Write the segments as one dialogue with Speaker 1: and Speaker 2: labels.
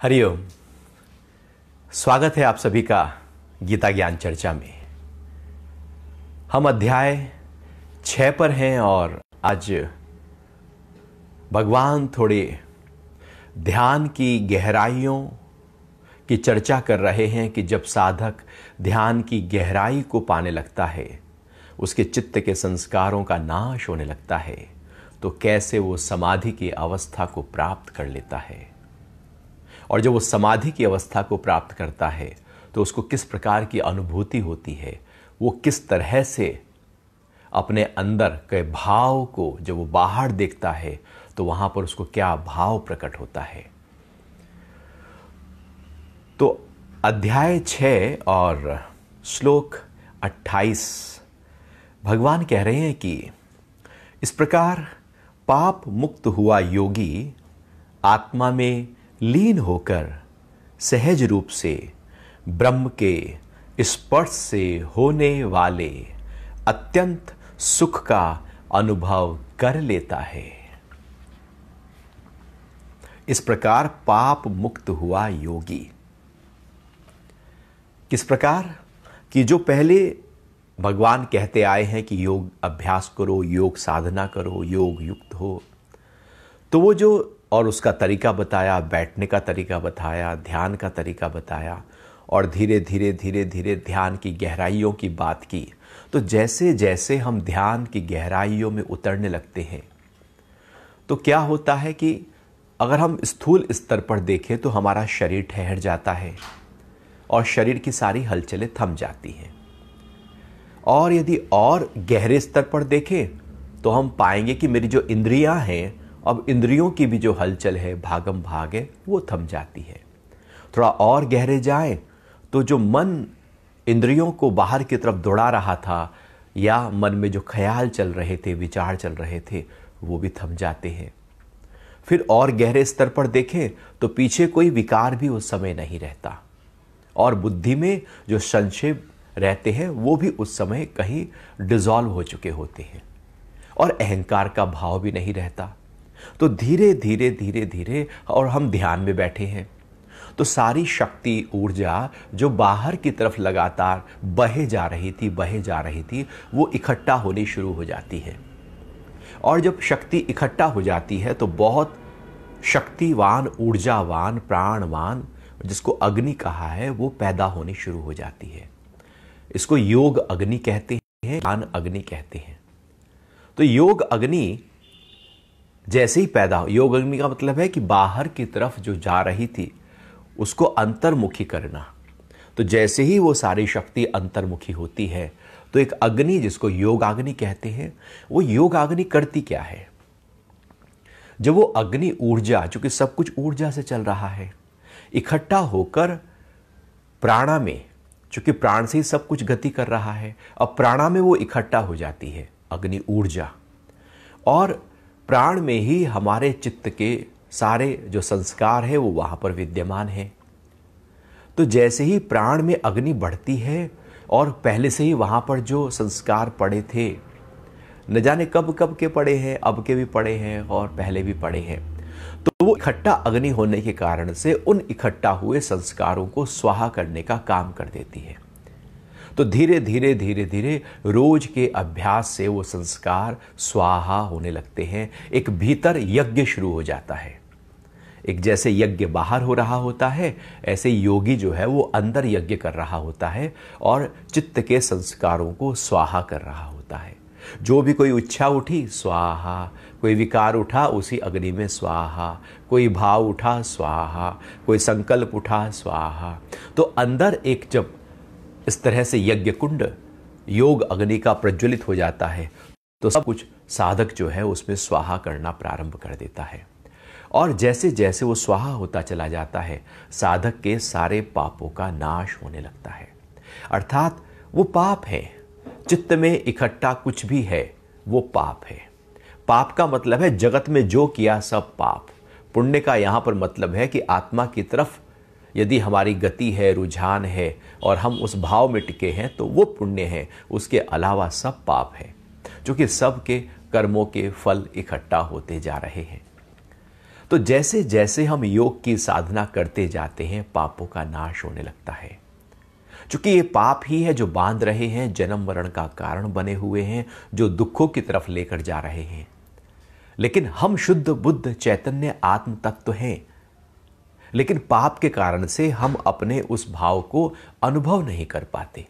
Speaker 1: हरिओम। स्वागत है आप सभी का गीता ज्ञान चर्चा में। हम अध्याय 6 पर हैं और आज भगवान थोड़े ध्यान की गहराइयों की चर्चा कर रहे हैं कि जब साधक ध्यान की गहराई को पाने लगता है, उसके चित्त के संस्कारों का नाश होने लगता है, तो कैसे वो समाधि की अवस्था को प्राप्त कर लेता है। और जब वो समाधि की अवस्था को प्राप्त करता है तो उसको किस प्रकार की अनुभूति होती है, वो किस तरह से अपने अंदर के भाव को जब वो बाहर देखता है तो वहां पर उसको क्या भाव प्रकट होता है। तो अध्याय 6 और श्लोक 28 भगवान कह रहे हैं कि इस प्रकार पाप मुक्त हुआ योगी आत्मा में लीन होकर सहज रूप से ब्रह्म के स्पर्श से होने वाले अत्यंत सुख का अनुभव कर लेता है। इस प्रकार पाप मुक्त हुआ योगी, किस प्रकार कि जो पहले भगवान कहते आए हैं कि योग अभ्यास करो, योग साधना करो, योग युक्त हो, तो वो जो और उसका तरीका बताया, बैठने का तरीका बताया, ध्यान का तरीका बताया और धीरे धीरे धीरे धीरे ध्यान की गहराइयों की बात की। तो जैसे जैसे हम ध्यान की गहराइयों में उतरने लगते हैं तो क्या होता है कि अगर हम स्थूल स्तर पर देखें तो हमारा शरीर ठहर जाता है और शरीर की सारी हलचलें थम जाती हैं। और यदि और गहरे स्तर पर देखें तो हम पाएंगे कि मेरी जो इंद्रियां हैं, अब इंद्रियों की भी जो हलचल है, भागम भाग है, वो थम जाती है। थोड़ा और गहरे जाएं तो जो मन इंद्रियों को बाहर की तरफ दौड़ा रहा था या मन में जो ख्याल चल रहे थे, विचार चल रहे थे, वो भी थम जाते हैं। फिर और गहरे स्तर पर देखें तो पीछे कोई विकार भी उस समय नहीं रहता और बुद्धि में जो संशय रहते हैं वो भी उस समय कहीं डिसॉल्व हो चुके होते हैं और अहंकार का भाव भी नहीं रहता। तो धीरे धीरे धीरे धीरे और हम ध्यान में बैठे हैं तो सारी शक्ति, ऊर्जा जो बाहर की तरफ लगातार बहे जा रही थी, वो इकट्ठा होनी शुरू हो जाती है। और जब शक्ति इकट्ठा हो जाती है तो बहुत शक्तिवान, ऊर्जावान, प्राणवान, जिसको अग्नि कहा है, वो पैदा होनी शुरू हो जाती है। इसको योग अग्नि कहते हैं, ज्ञान अग्नि कहते हैं। तो योग अग्नि जैसे ही पैदा हो, योग अग्नि का मतलब है कि बाहर की तरफ जो जा रही थी उसको अंतर्मुखी करना। तो जैसे ही वो सारी शक्ति अंतर्मुखी होती है तो एक अग्नि, जिसको योग अग्नि कहते हैं, वो योग अग्नि करती क्या है। जब वो अग्नि ऊर्जा, चूंकि सब कुछ ऊर्जा से चल रहा है, इकट्ठा होकर प्राणा में, चूंकि प्राण से ही सब कुछ गति कर रहा है, अब प्राणा में वो इकट्ठा हो जाती है अग्नि ऊर्जा। और प्राण में ही हमारे चित्त के सारे जो संस्कार है वो वहां पर विद्यमान है। तो जैसे ही प्राण में अग्नि बढ़ती है और पहले से ही वहां पर जो संस्कार पड़े थे, न जाने कब कब के पड़े हैं, अब के भी पड़े हैं और पहले भी पड़े हैं, तो वो इकट्ठा अग्नि होने के कारण से उन इकट्ठा हुए संस्कारों को स्वाहा करने का काम कर देती है। तो धीरे धीरे धीरे धीरे रोज के अभ्यास से वो संस्कार स्वाहा होने लगते हैं। एक भीतर यज्ञ शुरू हो जाता है। एक जैसे यज्ञ बाहर हो रहा होता है, ऐसे योगी जो है वो अंदर यज्ञ कर रहा होता है और चित्त के संस्कारों को स्वाहा कर रहा होता है। जो भी कोई इच्छा उठी, स्वाहा। कोई विकार उठा, उसी अग्नि में स्वाहा। कोई भाव उठा, स्वाहा। कोई संकल्प उठा, स्वाहा। तो अंदर एक जब इस तरह से यज्ञ कुंड, योग अग्नि का प्रज्वलित हो जाता है तो सब कुछ साधक जो है उसमें स्वाहा करना प्रारंभ कर देता है। और जैसे जैसे वो स्वाहा होता चला जाता है, साधक के सारे पापों का नाश होने लगता है। अर्थात वो पाप है, चित्त में इकट्ठा कुछ भी है वो पाप है। पाप का मतलब है जगत में जो किया सब पाप। पुण्य का यहां पर मतलब है कि आत्मा की तरफ यदि हमारी गति है, रुझान है और हम उस भाव में टिके हैं तो वो पुण्य है। उसके अलावा सब पाप है, क्योंकि सब के कर्मों के फल इकट्ठा होते जा रहे हैं। तो जैसे जैसे हम योग की साधना करते जाते हैं, पापों का नाश होने लगता है। क्योंकि ये पाप ही है जो बांध रहे हैं, जन्म मरण का कारण बने हुए हैं, जो दुखों की तरफ लेकर जा रहे हैं। लेकिन हम शुद्ध बुद्ध चैतन्य आत्म तत्व हैं, लेकिन पाप के कारण से हम अपने उस भाव को अनुभव नहीं कर पाते,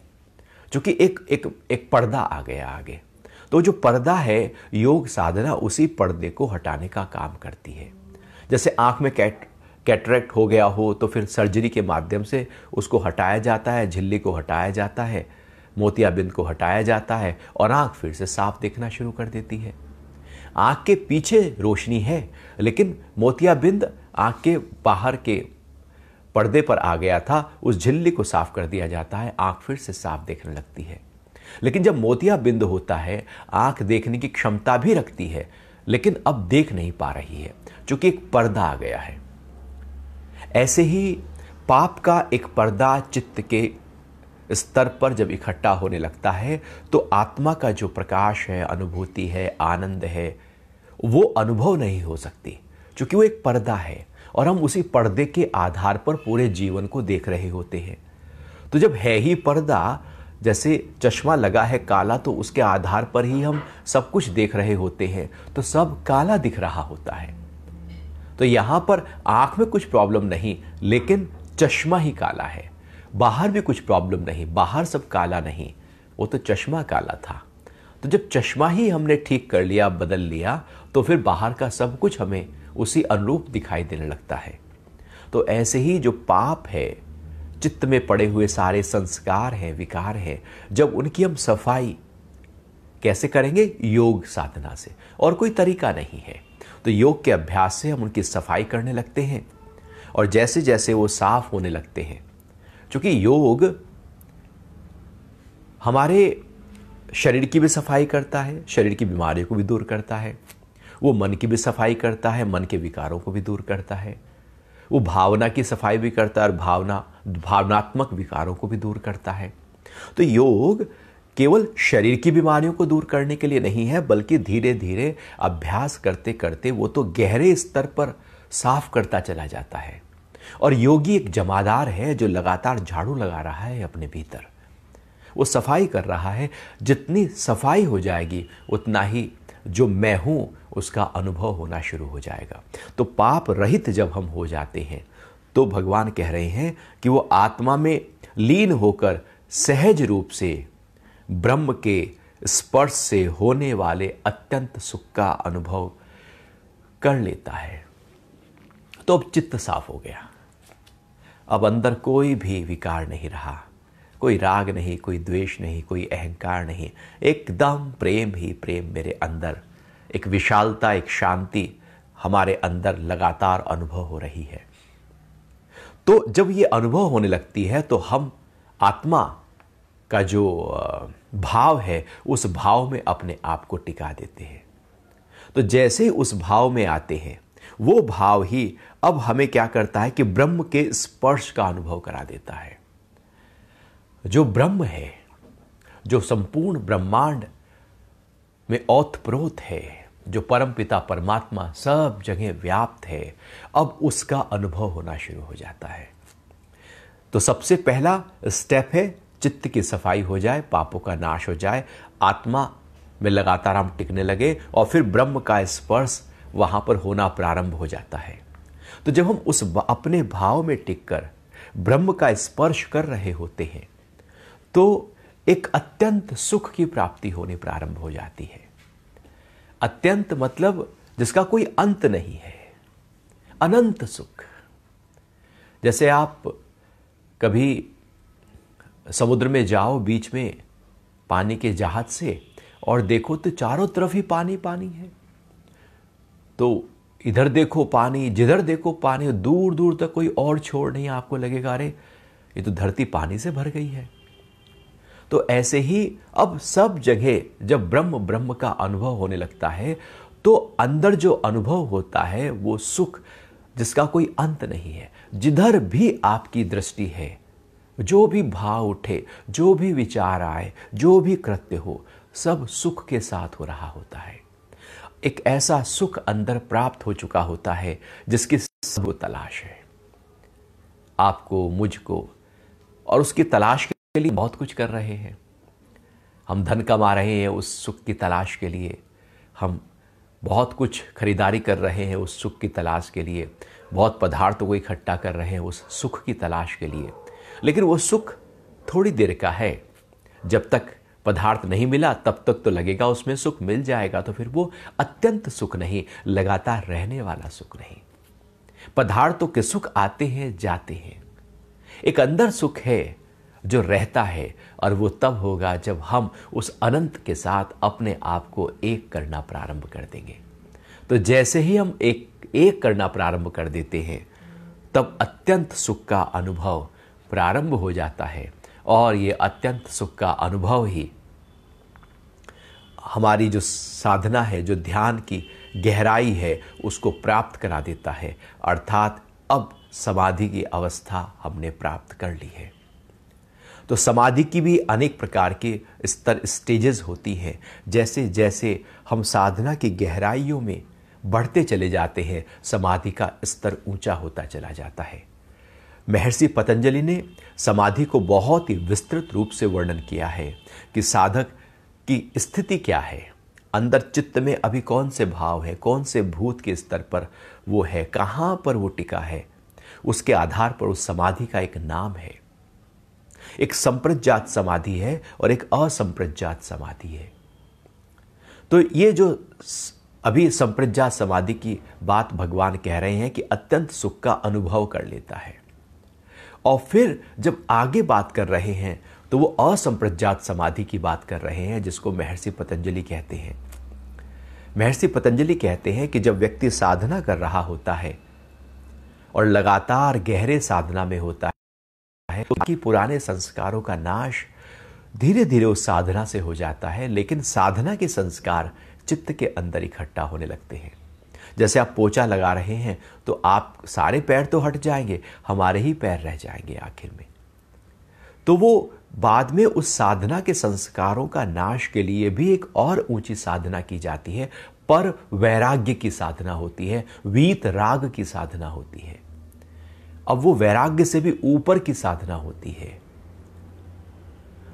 Speaker 1: क्योंकि एक पर्दा आ गया आगे। तो जो पर्दा है, योग साधना उसी पर्दे को हटाने का काम करती है। जैसे आंख में कैटरेक्ट हो गया हो तो फिर सर्जरी के माध्यम से उसको हटाया जाता है, झिल्ली को हटाया जाता है, मोतियाबिंद को हटाया जाता है और आंख फिर से साफ देखना शुरू कर देती है। आंख के पीछे रोशनी है, लेकिन मोतियाबिंद आंख के बाहर के पर्दे पर आ गया था, उस झिल्ली को साफ कर दिया जाता है, आंख फिर से साफ देखने लगती है। लेकिन जब मोतियाबिंद होता है, आंख देखने की क्षमता भी रखती है, लेकिन अब देख नहीं पा रही है, क्योंकि एक पर्दा आ गया है। ऐसे ही पाप का एक पर्दा चित्त के स्तर पर जब इकट्ठा होने लगता है, तो आत्मा का जो प्रकाश है, अनुभूति है, आनंद है, वो अनुभव नहीं हो सकती, क्योंकि वो एक पर्दा है और हम उसी पर्दे के आधार पर पूरे जीवन को देख रहे होते हैं। तो जब है ही पर्दा, जैसे चश्मा लगा है काला, तो उसके आधार पर ही हम सब कुछ देख रहे होते हैं, तो सब काला दिख रहा होता है। तो यहां पर आंख में कुछ प्रॉब्लम नहीं, लेकिन चश्मा ही काला है। बाहर भी कुछ प्रॉब्लम नहीं, बाहर सब काला नहीं, वो तो चश्मा काला था। तो जब चश्मा ही हमने ठीक कर लिया, बदल लिया, तो फिर बाहर का सब कुछ हमें उसी अनुरूप दिखाई देने लगता है। तो ऐसे ही जो पाप है, चित्त में पड़े हुए सारे संस्कार हैं, विकार हैं, जब उनकी हम सफाई कैसे करेंगे? योग साधना से, और कोई तरीका नहीं है। तो योग के अभ्यास से हम उनकी सफाई करने लगते हैं, और जैसे जैसे वो साफ होने लगते हैं, क्योंकि योग हमारे शरीर की भी सफाई करता है, शरीर की बीमारियों को भी दूर करता है, वो मन की भी सफाई करता है, मन के विकारों को भी दूर करता है, वो भावना की सफाई भी करता है और भावनात्मक विकारों को भी दूर करता है। तो योग केवल शरीर की बीमारियों को दूर करने के लिए नहीं है, बल्कि धीरे धीरे अभ्यास करते करते वो तो गहरे स्तर पर साफ करता चला जाता है। और योगी एक जमादार है जो लगातार झाड़ू लगा रहा है अपने भीतर, वो सफाई कर रहा है। जितनी सफाई हो जाएगी, उतना ही जो मैं हूं उसका अनुभव होना शुरू हो जाएगा। तो पाप रहित जब हम हो जाते हैं, तो भगवान कह रहे हैं कि वो आत्मा में लीन होकर सहज रूप से ब्रह्म के स्पर्श से होने वाले अत्यंत सुख का अनुभव कर लेता है। तो अब चित्त साफ हो गया, अब अंदर कोई भी विकार नहीं रहा, कोई राग नहीं, कोई द्वेष नहीं, कोई अहंकार नहीं, एकदम प्रेम ही प्रेम मेरे अंदर। एक विशालता, एक शांति हमारे अंदर लगातार अनुभव हो रही है। तो जब ये अनुभव होने लगती है, तो हम आत्मा का जो भाव है, उस भाव में अपने आप को टिका देते हैं। तो जैसे उस भाव में आते हैं, वो भाव ही अब हमें क्या करता है कि ब्रह्म के स्पर्श का अनुभव करा देता है। जो ब्रह्म है, जो संपूर्ण ब्रह्मांड में ओतप्रोत है, जो परमपिता परमात्मा सब जगह व्याप्त है, अब उसका अनुभव होना शुरू हो जाता है। तो सबसे पहला स्टेप है चित्त की सफाई हो जाए, पापों का नाश हो जाए, आत्मा में लगातार हम टिकने लगे, और फिर ब्रह्म का स्पर्श वहां पर होना प्रारंभ हो जाता है। तो जब हम उस अपने भाव में टिककर ब्रह्म का स्पर्श कर रहे होते हैं, तो एक अत्यंत सुख की प्राप्ति होनी प्रारंभ हो जाती है। अत्यंत मतलब जिसका कोई अंत नहीं है, अनंत सुख। जैसे आप कभी समुद्र में जाओ बीच में पानी के जहाज से, और देखो तो चारों तरफ ही पानी पानी है। तो इधर देखो पानी, जिधर देखो पानी, दूर दूर तक कोई और छोर नहीं, आपको लगेगा अरे ये तो धरती पानी से भर गई है। तो ऐसे ही अब सब जगह जब ब्रह्म का अनुभव होने लगता है, तो अंदर जो अनुभव होता है वो सुख जिसका कोई अंत नहीं है। जिधर भी आपकी दृष्टि है, जो भी भाव उठे, जो भी विचार आए, जो भी कृत्य हो, सब सुख के साथ हो रहा होता है। एक ऐसा सुख अंदर प्राप्त हो चुका होता है जिसकी सब तलाश है, आपको, मुझको, और उसकी तलाश के लिए बहुत कुछ कर रहे हैं। हम धन कमा रहे हैं उस सुख की तलाश के लिए, हम बहुत कुछ खरीदारी कर रहे हैं उस सुख की तलाश के लिए, बहुत पदार्थों को इकट्ठा कर रहे हैं उस सुख की तलाश के लिए। लेकिन वो सुख थोड़ी देर का है। जब तक पदार्थ नहीं मिला तब तक तो लगेगा उसमें सुख, मिल जाएगा तो फिर वो अत्यंत सुख नहीं, लगातार रहने वाला सुख नहीं। पदार्थों के सुख आते हैं जाते हैं, एक अंदर सुख है जो रहता है, और वो तब होगा जब हम उस अनंत के साथ अपने आप को एक करना प्रारंभ कर देंगे। तो जैसे ही हम एक करना प्रारंभ कर देते हैं तब अत्यंत सुख का अनुभव प्रारंभ हो जाता है, और ये अत्यंत सुख का अनुभव ही हमारी जो साधना है, जो ध्यान की गहराई है, उसको प्राप्त करा देता है। अर्थात अब समाधि की अवस्था हमने प्राप्त कर ली है। तो समाधि की भी अनेक प्रकार के स्टेजेस होती हैं। जैसे जैसे हम साधना की गहराइयों में बढ़ते चले जाते हैं, समाधि का स्तर ऊंचा होता चला जाता है। महर्षि पतंजलि ने समाधि को बहुत ही विस्तृत रूप से वर्णन किया है कि साधक की स्थिति क्या है, अंदर चित्त में अभी कौन से भाव है, कौन से भूत के स्तर पर वो है, कहाँ पर वो टिका है। उसके आधार पर उस समाधि का एक नाम है। एक संप्रज्ञात समाधि है और एक असंप्रज्ञात समाधि है। तो ये जो अभी संप्रज्ञात समाधि की बात भगवान कह रहे हैं कि अत्यंत सुख का अनुभव कर लेता है, और फिर जब आगे बात कर रहे हैं तो वो असंप्रज्ञात समाधि की बात कर रहे हैं, जिसको महर्षि पतंजलि कहते हैं। महर्षि पतंजलि कहते हैं कि जब व्यक्ति साधना कर रहा होता है और लगातार गहरे साधना में होता है तो कि पुराने संस्कारों का नाश धीरे धीरे उस साधना से हो जाता है, लेकिन साधना के संस्कार चित्त के अंदर इकट्ठा होने लगते हैं। जैसे आप पोछा लगा रहे हैं तो आप सारे पैर तो हट जाएंगे, हमारे ही पैर रह जाएंगे आखिर में। तो वो बाद में उस साधना के संस्कारों का नाश के लिए भी एक और ऊंची साधना की जाती है, पर वैराग्य की साधना होती है, वीत राग की साधना होती है। अब वो वैराग्य से भी ऊपर की साधना होती है।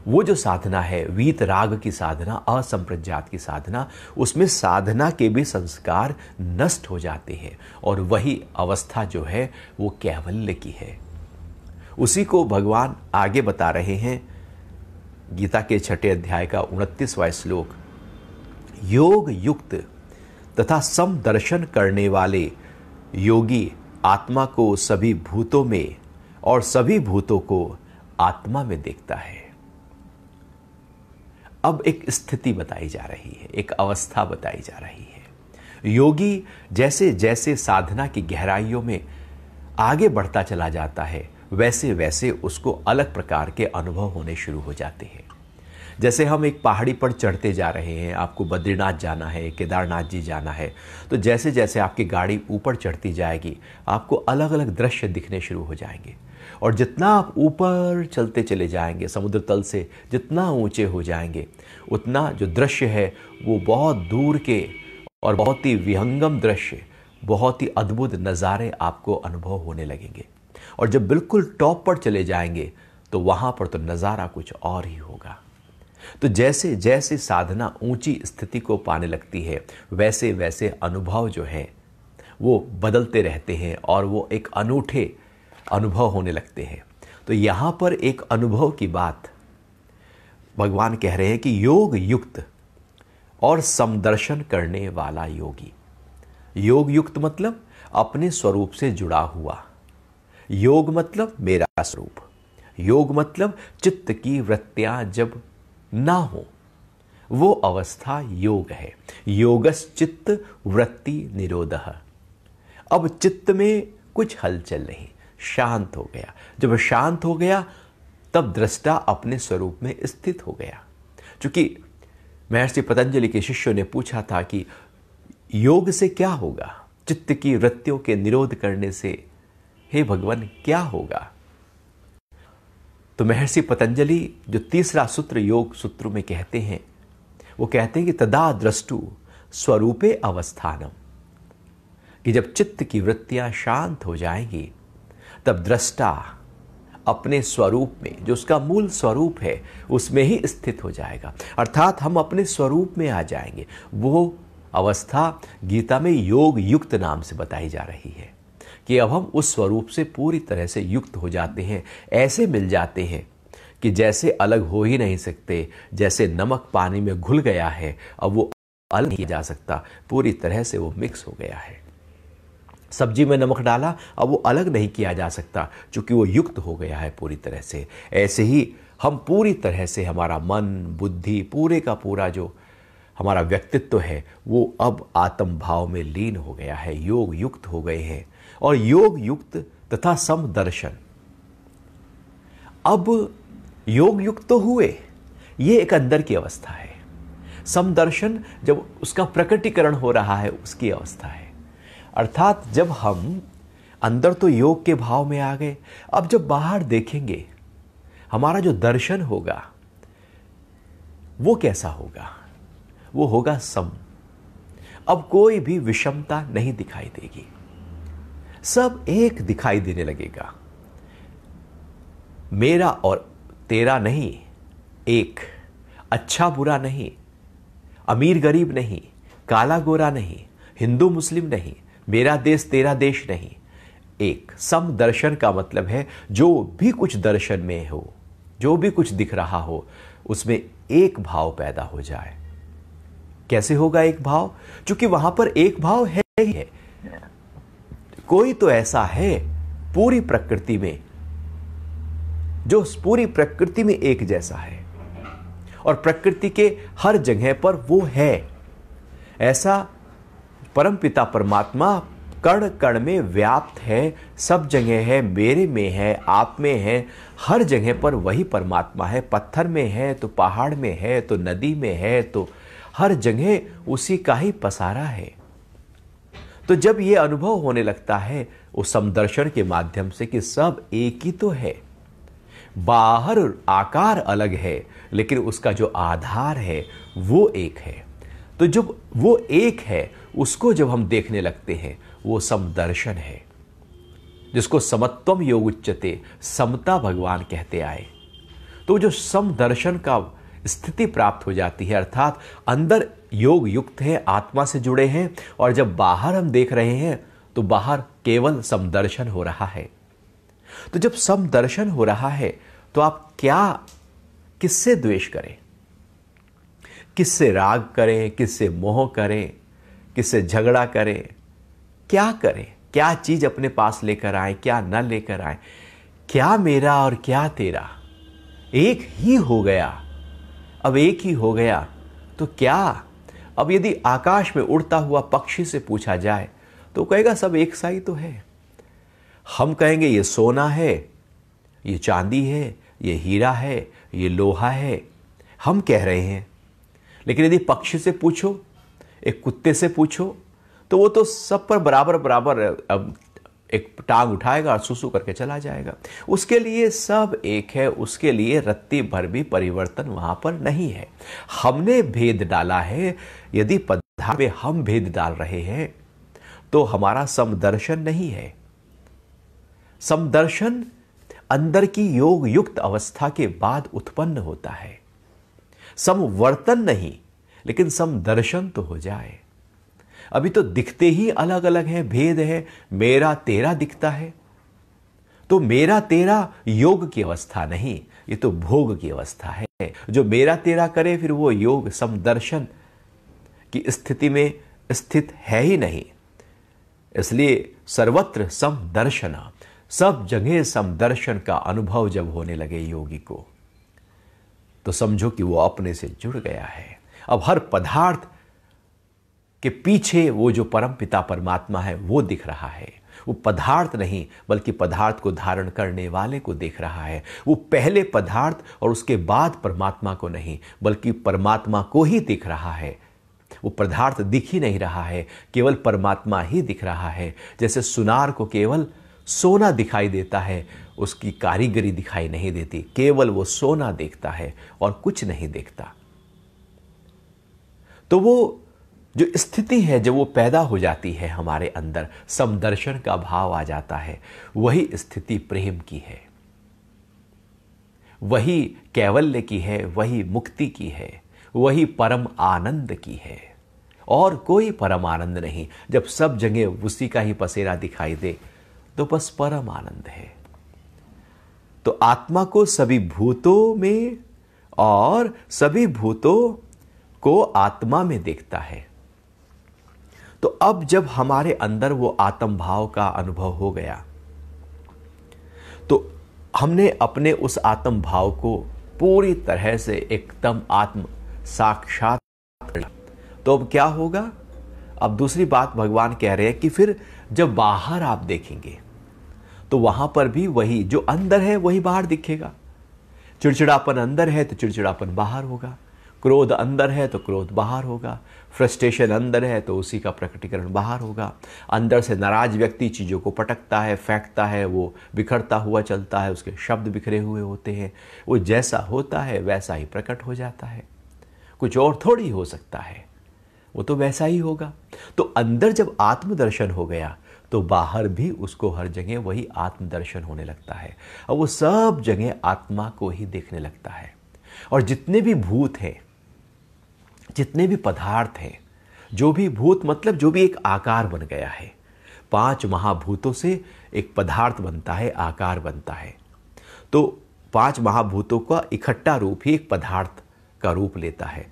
Speaker 1: वो जो साधना है वीत राग की साधना, असंप्रज्ञात की साधना, उसमें साधना के भी संस्कार नष्ट हो जाते हैं, और वही अवस्था जो है वो कैवल्य की है। उसी को भगवान आगे बता रहे हैं गीता के 6 अध्याय का 29वां श्लोक। योग युक्त तथा समदर्शन करने वाले योगी आत्मा को सभी भूतों में और सभी भूतों को आत्मा में देखता है। अब एक स्थिति बताई जा रही है, एक अवस्था बताई जा रही है। योगी जैसे जैसे साधना की गहराइयों में आगे बढ़ता चला जाता है, वैसे वैसे उसको अलग प्रकार के अनुभव होने शुरू हो जाते हैं। जैसे हम एक पहाड़ी पर चढ़ते जा रहे हैं, आपको बद्रीनाथ जाना है, केदारनाथ जी जाना है, तो जैसे जैसे आपकी गाड़ी ऊपर चढ़ती जाएगी आपको अलग अलग दृश्य दिखने शुरू हो जाएंगे, और जितना आप ऊपर चलते चले जाएंगे, समुद्र तल से जितना ऊंचे हो जाएंगे, उतना जो दृश्य है वो बहुत दूर के और बहुत ही विहंगम दृश्य, बहुत ही अद्भुत नज़ारे आपको अनुभव होने लगेंगे। और जब बिल्कुल टॉप पर चले जाएंगे तो वहाँ पर तो नज़ारा कुछ और ही होगा। तो जैसे जैसे साधना ऊंची स्थिति को पाने लगती है, वैसे वैसे अनुभव जो है वो बदलते रहते हैं, और वो एक अनूठे अनुभव होने लगते हैं। तो यहाँ पर एक अनुभव की बात भगवान कह रहे हैं कि योग युक्त और समदर्शन करने वाला योगी। योग युक्त मतलब अपने स्वरूप से जुड़ा हुआ, योग मतलब मेरा स्वरूप, योग मतलब चित्त की वृत्तियां जब ना हो, वो अवस्था योग है। योगस चित्त वृत्ति निरोधः। अब चित्त में कुछ हलचल नहीं, शांत हो गया। जब शांत हो गया तब दृष्टा अपने स्वरूप में स्थित हो गया। क्योंकि महर्षि पतंजलि के शिष्यों ने पूछा था कि योग से क्या होगा, चित्त की वृत्तियों के निरोध करने से हे भगवान क्या होगा। तो महर्षि पतंजलि जो तीसरा सूत्र योग सूत्र में कहते हैं, वो कहते हैं कि तदा द्रष्टु स्वरूपे अवस्थानम, कि जब चित्त की वृत्तियां शांत हो जाएंगी तब दृष्टा अपने स्वरूप में, जो उसका मूल स्वरूप है, उसमें ही स्थित हो जाएगा। अर्थात हम अपने स्वरूप में आ जाएंगे। वो अवस्था गीता में योग युक्त नाम से बताई जा रही है कि अब हम उस स्वरूप से पूरी तरह से युक्त हो जाते हैं, ऐसे मिल जाते हैं कि जैसे अलग हो ही नहीं सकते। जैसे नमक पानी में घुल गया है, अब वो अलग नहीं जा सकता, पूरी तरह से वो मिक्स हो गया है। सब्जी में नमक डाला, अब वो अलग नहीं किया जा सकता क्योंकि वो युक्त हो गया है पूरी तरह से। ऐसे ही हम पूरी तरह से, हमारा मन बुद्धि पूरे का पूरा जो हमारा व्यक्तित्व है वो अब आत्म भाव में लीन हो गया है, योग युक्त हो गए हैं। और योग युक्त तथा समदर्शन, अब योग युक्त तो हुए, ये एक अंदर की अवस्था है। समदर्शन जब उसका प्रकटीकरण हो रहा है उसकी अवस्था है। अर्थात जब हम अंदर तो योग के भाव में आ गए, अब जब बाहर देखेंगे हमारा जो दर्शन होगा वो कैसा होगा? वो होगा सम। अब कोई भी विषमता नहीं दिखाई देगी, सब एक दिखाई देने लगेगा। मेरा और तेरा नहीं, एक। अच्छा बुरा नहीं, अमीर गरीब नहीं, काला गोरा नहीं, हिंदू मुस्लिम नहीं, मेरा देश तेरा देश नहीं, एक। समदर्शन का मतलब है जो भी कुछ दर्शन में हो, जो भी कुछ दिख रहा हो, उसमें एक भाव पैदा हो जाए। कैसे होगा एक भाव? क्योंकि वहां पर एक भाव है ही है। कोई तो ऐसा है पूरी प्रकृति में जो पूरी प्रकृति में एक जैसा है और प्रकृति के हर जगह पर वो है। ऐसा परमपिता परमात्मा कण कण में व्याप्त है, सब जगह है, मेरे में है, आप में है, हर जगह पर वही परमात्मा है। पत्थर में है तो पहाड़ में है तो नदी में है, तो हर जगह उसी का ही पसारा है। तो जब ये अनुभव होने लगता है उस समदर्शन के माध्यम से कि सब एक ही तो है, बाहर आकार अलग है लेकिन उसका जो आधार है वो एक है, तो जब वो एक है उसको जब हम देखने लगते हैं वो समदर्शन है, जिसको समत्वम योग उच्यते, समता भगवान कहते आए। तो जो समदर्शन का स्थिति प्राप्त हो जाती है, अर्थात अंदर योग युक्त है, आत्मा से जुड़े हैं, और जब बाहर हम देख रहे हैं तो बाहर केवल समदर्शन हो रहा है। तो जब समदर्शन हो रहा है तो आप क्या, किससे द्वेष करें, किससे राग करें, किससे मोह करें, किससे झगड़ा करें, क्या करें, क्या चीज अपने पास लेकर आए, क्या न लेकर आए, क्या मेरा और क्या तेरा, एक ही हो गया। अब एक ही हो गया तो क्या? अब यदि आकाश में उड़ता हुआ पक्षी से पूछा जाए तो कहेगा सब एक सा ही तो है। हम कहेंगे ये सोना है, ये चांदी है, ये हीरा है, ये लोहा है, हम कह रहे हैं। लेकिन यदि पक्षी से पूछो, एक कुत्ते से पूछो, तो वो तो सब पर बराबर बराबर अब एक टांग उठाएगा और सुसु करके चला जाएगा। उसके लिए सब एक है, उसके लिए रत्ती भर भी परिवर्तन वहां पर नहीं है। हमने भेद डाला है। यदि पदार्थ में हम भेद डाल रहे हैं तो हमारा समदर्शन नहीं है। समदर्शन अंदर की योग युक्त अवस्था के बाद उत्पन्न होता है। समवर्तन नहीं, लेकिन समदर्शन तो हो जाए। अभी तो दिखते ही अलग अलग हैं, भेद है, मेरा तेरा दिखता है। तो मेरा तेरा योग की अवस्था नहीं, ये तो भोग की अवस्था है। जो मेरा तेरा करे फिर वो योग समदर्शन की स्थिति में स्थित है ही नहीं। इसलिए सर्वत्र समदर्शन, सब जगह समदर्शन का अनुभव जब होने लगे योगी को, तो समझो कि वो अपने से जुड़ गया है। अब हर पदार्थ के पीछे वो जो परम पिता परमात्मा है वो दिख रहा है। वो पदार्थ नहीं बल्कि पदार्थ को धारण करने वाले को देख रहा है। वो पहले पदार्थ और उसके बाद परमात्मा को नहीं बल्कि परमात्मा को ही दिख रहा है। वो पदार्थ दिख ही नहीं रहा है, केवल परमात्मा ही दिख रहा है। जैसे सुनार को केवल सोना दिखाई देता है, उसकी कारीगरी दिखाई नहीं देती, केवल वो सोना देखता है और कुछ नहीं देखता। तो वो जो स्थिति है जब वो पैदा हो जाती है हमारे अंदर, समदर्शन का भाव आ जाता है, वही स्थिति प्रेम की है, वही कैवल्य की है, वही मुक्ति की है, वही परम आनंद की है। और कोई परम आनंद नहीं। जब सब जगह उसी का ही पसेरा दिखाई दे तो बस परम आनंद है। तो आत्मा को सभी भूतों में और सभी भूतों को आत्मा में देखता है। तो अब जब हमारे अंदर वो आत्म भाव का अनुभव हो गया, तो हमने अपने उस आत्म भाव को पूरी तरह से एकदम आत्म साक्षात करना। तो अब क्या होगा? अब दूसरी बात भगवान कह रहे हैं कि फिर जब बाहर आप देखेंगे तो वहां पर भी वही जो अंदर है वही बाहर दिखेगा। चिड़चिड़ापन अंदर है तो चिड़चिड़ापन बाहर होगा, क्रोध अंदर है तो क्रोध बाहर होगा, फ्रस्ट्रेशन अंदर है तो उसी का प्रकटीकरण बाहर होगा। अंदर से नाराज व्यक्ति चीज़ों को पटकता है, फेंकता है, वो बिखरता हुआ चलता है, उसके शब्द बिखरे हुए होते हैं, वो जैसा होता है वैसा ही प्रकट हो जाता है, कुछ और थोड़ी हो सकता है, वो तो वैसा ही होगा। तो अंदर जब आत्मदर्शन हो गया तो बाहर भी उसको हर जगह वही आत्मदर्शन होने लगता है और वो सब जगह आत्मा को ही देखने लगता है। और जितने भी भूत हैं, जितने भी पदार्थ हैं, जो भी भूत मतलब जो भी एक आकार बन गया है, 5 महाभूतों से एक पदार्थ बनता है, आकार बनता है। तो 5 महाभूतों का इकट्ठा रूप ही एक पदार्थ का रूप लेता है।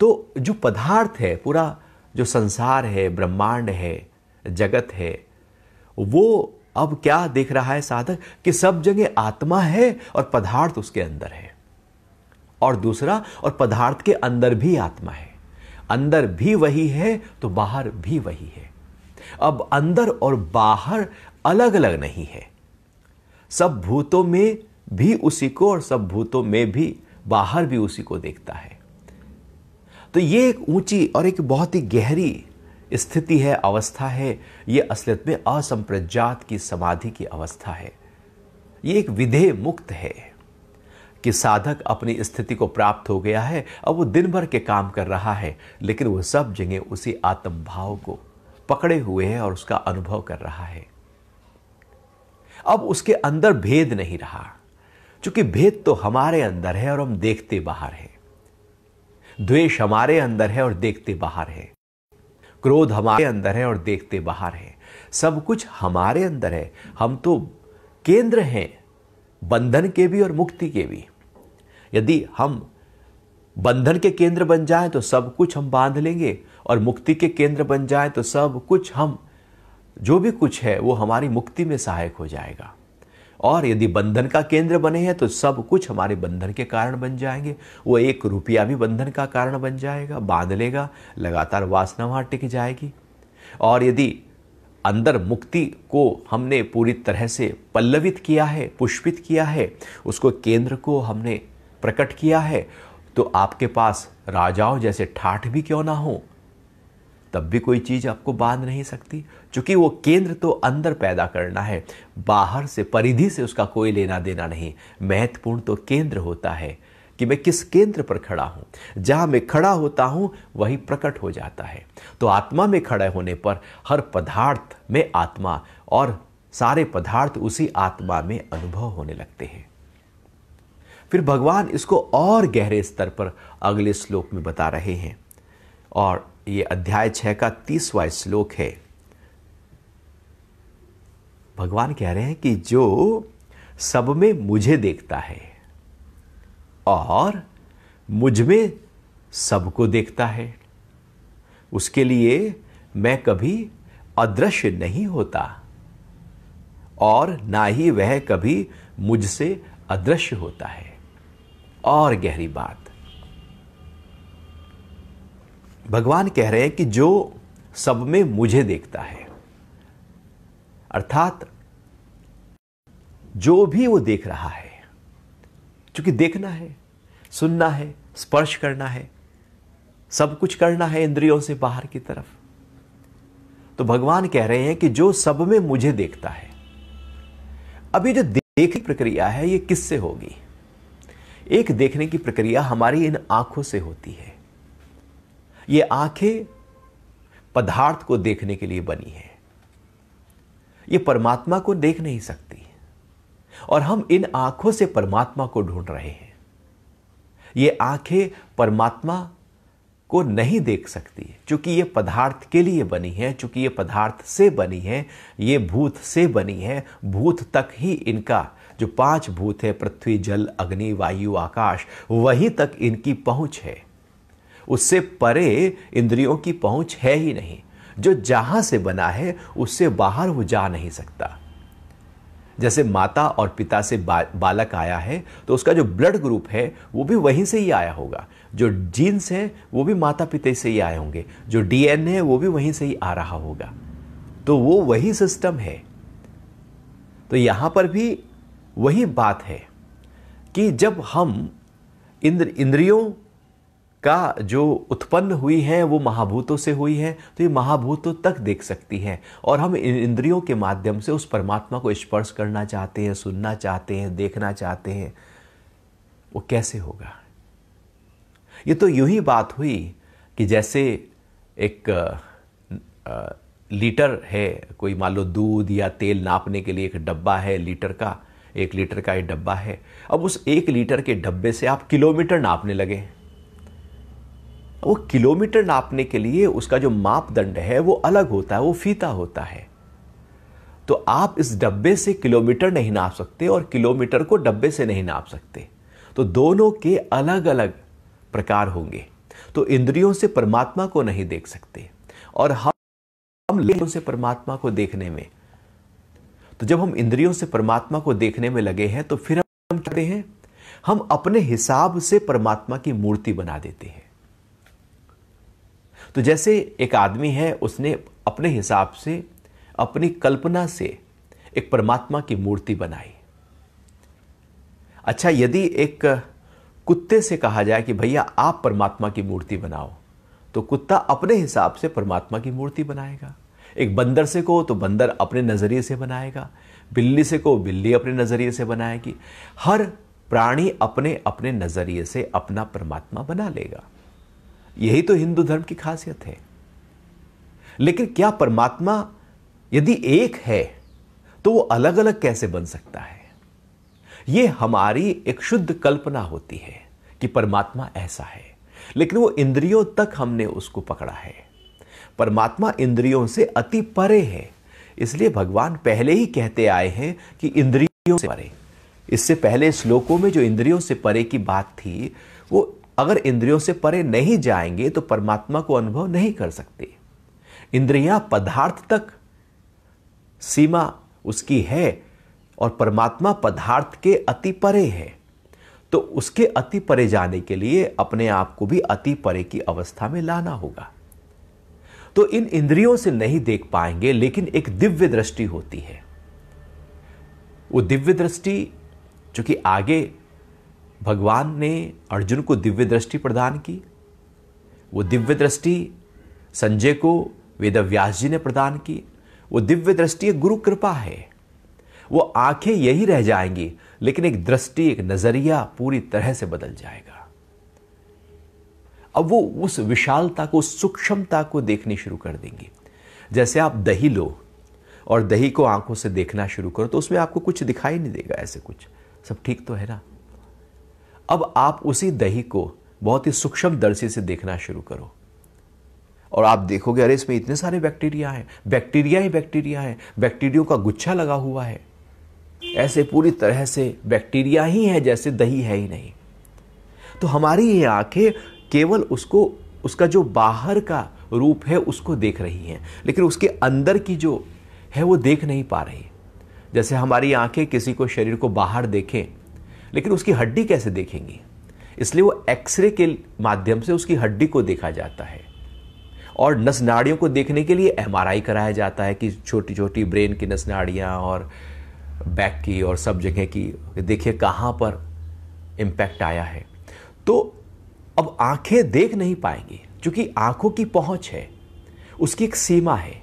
Speaker 1: तो जो पदार्थ है, पूरा जो संसार है, ब्रह्मांड है, जगत है, वो अब क्या देख रहा है साधक कि सब जगह आत्मा है और पदार्थ उसके अंदर है। और दूसरा, और पदार्थ के अंदर भी आत्मा है, अंदर भी वही है तो बाहर भी वही है। अब अंदर और बाहर अलग अलग नहीं है, सब भूतों में भी उसी को और सब भूतों में भी बाहर भी उसी को देखता है। तो ये एक ऊंची और एक बहुत ही गहरी स्थिति है, अवस्था है। ये असलियत में असंप्रज्ञात की समाधि की अवस्था है। ये एक विधेय मुक्त है कि साधक अपनी स्थिति को प्राप्त हो गया है। अब वो दिन भर के काम कर रहा है, लेकिन वो सब जगह उसी आत्म भाव को पकड़े हुए है और उसका अनुभव कर रहा है। अब उसके अंदर भेद नहीं रहा, क्योंकि भेद तो हमारे अंदर है और हम देखते बाहर है। द्वेष हमारे अंदर है और देखते बाहर है, क्रोध हमारे अंदर है और देखते बाहर है। सब कुछ हमारे अंदर है। हम तो केंद्र हैं, बंधन के भी और मुक्ति के भी। यदि हम बंधन के केंद्र बन जाएं तो सब कुछ हम बांध लेंगे, और मुक्ति के केंद्र बन जाएं तो सब कुछ हम, जो भी कुछ है वो हमारी मुक्ति में सहायक हो जाएगा। और यदि बंधन का केंद्र बने हैं तो सब कुछ हमारे बंधन के कारण बन जाएंगे। वो 1 रुपया भी बंधन का कारण बन जाएगा, बांध लेगा, लगातार वासना वहां टिक जाएगी। और यदि अंदर मुक्ति को हमने पूरी तरह से पल्लवित किया है, पुष्पित किया है, उसको केंद्र को हमने प्रकट किया है, तो आपके पास राजाओं जैसे ठाठ भी क्यों ना हो, तब भी कोई चीज आपको बांध नहीं सकती, क्योंकि वो केंद्र तो अंदर पैदा करना है, बाहर से, परिधि से उसका कोई लेना देना नहीं। महत्वपूर्ण तो केंद्र होता है कि मैं किस केंद्र पर खड़ा हूं। जहां मैं खड़ा होता हूं वही प्रकट हो जाता है। तो आत्मा में खड़े होने पर हर पदार्थ में आत्मा और सारे पदार्थ उसी आत्मा में अनुभव होने लगते हैं। फिर भगवान इसको और गहरे स्तर पर अगले श्लोक में बता रहे हैं, और ये अध्याय 6 का 30वां श्लोक है। भगवान कह रहे हैं कि जो सब में मुझे देखता है और मुझ में सबको देखता है, उसके लिए मैं कभी अदृश्य नहीं होता और ना ही वह कभी मुझसे अदृश्य होता है। और गहरी बात, भगवान कह रहे हैं कि जो सब में मुझे देखता है, अर्थात जो भी वो देख रहा है, क्योंकि देखना है, सुनना है, स्पर्श करना है, सब कुछ करना है इंद्रियों से बाहर की तरफ। तो भगवान कह रहे हैं कि जो सब में मुझे देखता है। अब ये जो देखने की प्रक्रिया है ये किससे होगी? एक देखने की प्रक्रिया हमारी इन आंखों से होती है। ये आंखें पदार्थ को देखने के लिए बनी है। ये परमात्मा को देख नहीं सकती और हम इन आंखों से परमात्मा को ढूंढ रहे हैं। ये आंखें परमात्मा को नहीं देख सकती, क्योंकि ये पदार्थ के लिए बनी है, क्योंकि ये पदार्थ से बनी है, ये भूत से बनी है। भूत तक ही इनका जो 5 भूत है, पृथ्वी, जल, अग्नि, वायु, आकाश, वहीं तक इनकी पहुंच है। उससे परे इंद्रियों की पहुंच है ही नहीं। जो जहां से बना है उससे बाहर वो जा नहीं सकता। जैसे माता और पिता से बालक आया है तो उसका जो ब्लड ग्रुप है वो भी वहीं से ही आया होगा। जो जीन्स है वो भी माता पिता से ही आए होंगे। जो डीएनए है वो भी वहीं से ही आ रहा होगा। तो वो वही सिस्टम है। तो यहां पर भी वही बात है कि जब हम इंद्रियों का जो उत्पन्न हुई है वो महाभूतों से हुई है, तो ये महाभूतों तक देख सकती है और हम इन इंद्रियों के माध्यम से उस परमात्मा को स्पर्श करना चाहते हैं, सुनना चाहते हैं, देखना चाहते हैं। वो कैसे होगा? ये तो यूं ही बात हुई कि जैसे एक लीटर है, कोई मान लो दूध या तेल नापने के लिए एक डब्बा है लीटर का, 1 लीटर का ये डब्बा है। अब उस 1 लीटर के डब्बे से आप किलोमीटर नापने लगे। वो किलोमीटर नापने के लिए उसका जो मापदंड है वो अलग होता है, वो फीता होता है। तो आप इस डब्बे से किलोमीटर नहीं नाप सकते और किलोमीटर को डब्बे से नहीं नाप सकते। तो दोनों के अलग अलग प्रकार होंगे। तो इंद्रियों से परमात्मा को नहीं देख सकते और हम इंद्रियों से परमात्मा को देखने में, तो जब हम इंद्रियों से परमात्मा को देखने में लगे हैं तो फिर हम कहते हैं हम अपने हिसाब से परमात्मा की मूर्ति बना देते हैं। तो जैसे एक आदमी है, उसने अपने हिसाब से, अपनी कल्पना से एक परमात्मा की मूर्ति बनाई। अच्छा, यदि एक कुत्ते से कहा जाए कि भैया आप परमात्मा की मूर्ति बनाओ, तो कुत्ता अपने हिसाब से परमात्मा की मूर्ति बनाएगा। एक बंदर से कहो तो बंदर अपने नजरिए से बनाएगा, बिल्ली से कहो बिल्ली अपने नजरिए से बनाएगी। हर प्राणी अपने अपने नजरिए से अपना परमात्मा बना लेगा। यही तो हिंदू धर्म की खासियत है। लेकिन क्या परमात्मा यदि एक है तो वो अलग अलग कैसे बन सकता है? यह हमारी एक शुद्ध कल्पना होती है कि परमात्मा ऐसा है, लेकिन वो इंद्रियों तक हमने उसको पकड़ा है। परमात्मा इंद्रियों से अति परे है। इसलिए भगवान पहले ही कहते आए हैं कि इंद्रियों से परे। इससे पहले श्लोकों में जो इंद्रियों से परे की बात थी, वो अगर इंद्रियों से परे नहीं जाएंगे तो परमात्मा को अनुभव नहीं कर सकते। इंद्रियां पदार्थ तक सीमा उसकी है और परमात्मा पदार्थ के अति परे है। तो उसके अति परे जाने के लिए अपने आप को भी अति परे की अवस्था में लाना होगा। तो इन इंद्रियों से नहीं देख पाएंगे, लेकिन एक दिव्य दृष्टि होती है। वो दिव्य दृष्टि, चूंकि आगे भगवान ने अर्जुन को दिव्य दृष्टि प्रदान की, वो दिव्य दृष्टि संजय को वेदव्यास जी ने प्रदान की। वो दिव्य दृष्टि एक गुरु कृपा है। वो आंखें यही रह जाएंगी, लेकिन एक दृष्टि, एक नजरिया पूरी तरह से बदल जाएगा। अब वो उस विशालता को, उस सूक्ष्मता को देखनी शुरू कर देंगे। जैसे आप दही लो और दही को आंखों से देखना शुरू करो तो उसमें आपको कुछ दिखाई नहीं देगा, ऐसे कुछ सब ठीक तो है ना। अब आप उसी दही को बहुत ही सूक्ष्म दर्शी से देखना शुरू करो और आप देखोगे अरे इसमें इतने सारे बैक्टीरिया हैं, बैक्टीरिया ही बैक्टीरिया है, बैक्टीरिया का गुच्छा लगा हुआ है। ऐसे पूरी तरह से बैक्टीरिया ही है, जैसे दही है ही नहीं। तो हमारी ये आंखें केवल उसको, उसका जो बाहर का रूप है उसको देख रही हैं, लेकिन उसके अंदर की जो है वो देख नहीं पा रही। जैसे हमारी आंखें किसी को शरीर को बाहर देखें, लेकिन उसकी हड्डी कैसे देखेंगी? इसलिए वो एक्सरे के माध्यम से उसकी हड्डी को देखा जाता है। और नस नाड़ियों को देखने के लिए एमआरआई कराया जाता है कि छोटी छोटी ब्रेन की नस नाड़ियाँ और बैक की और सब जगह की, देखिए कहाँ पर इम्पैक्ट आया है। तो अब आंखें देख नहीं पाएंगी, क्योंकि आंखों की पहुंच है, उसकी एक सीमा है,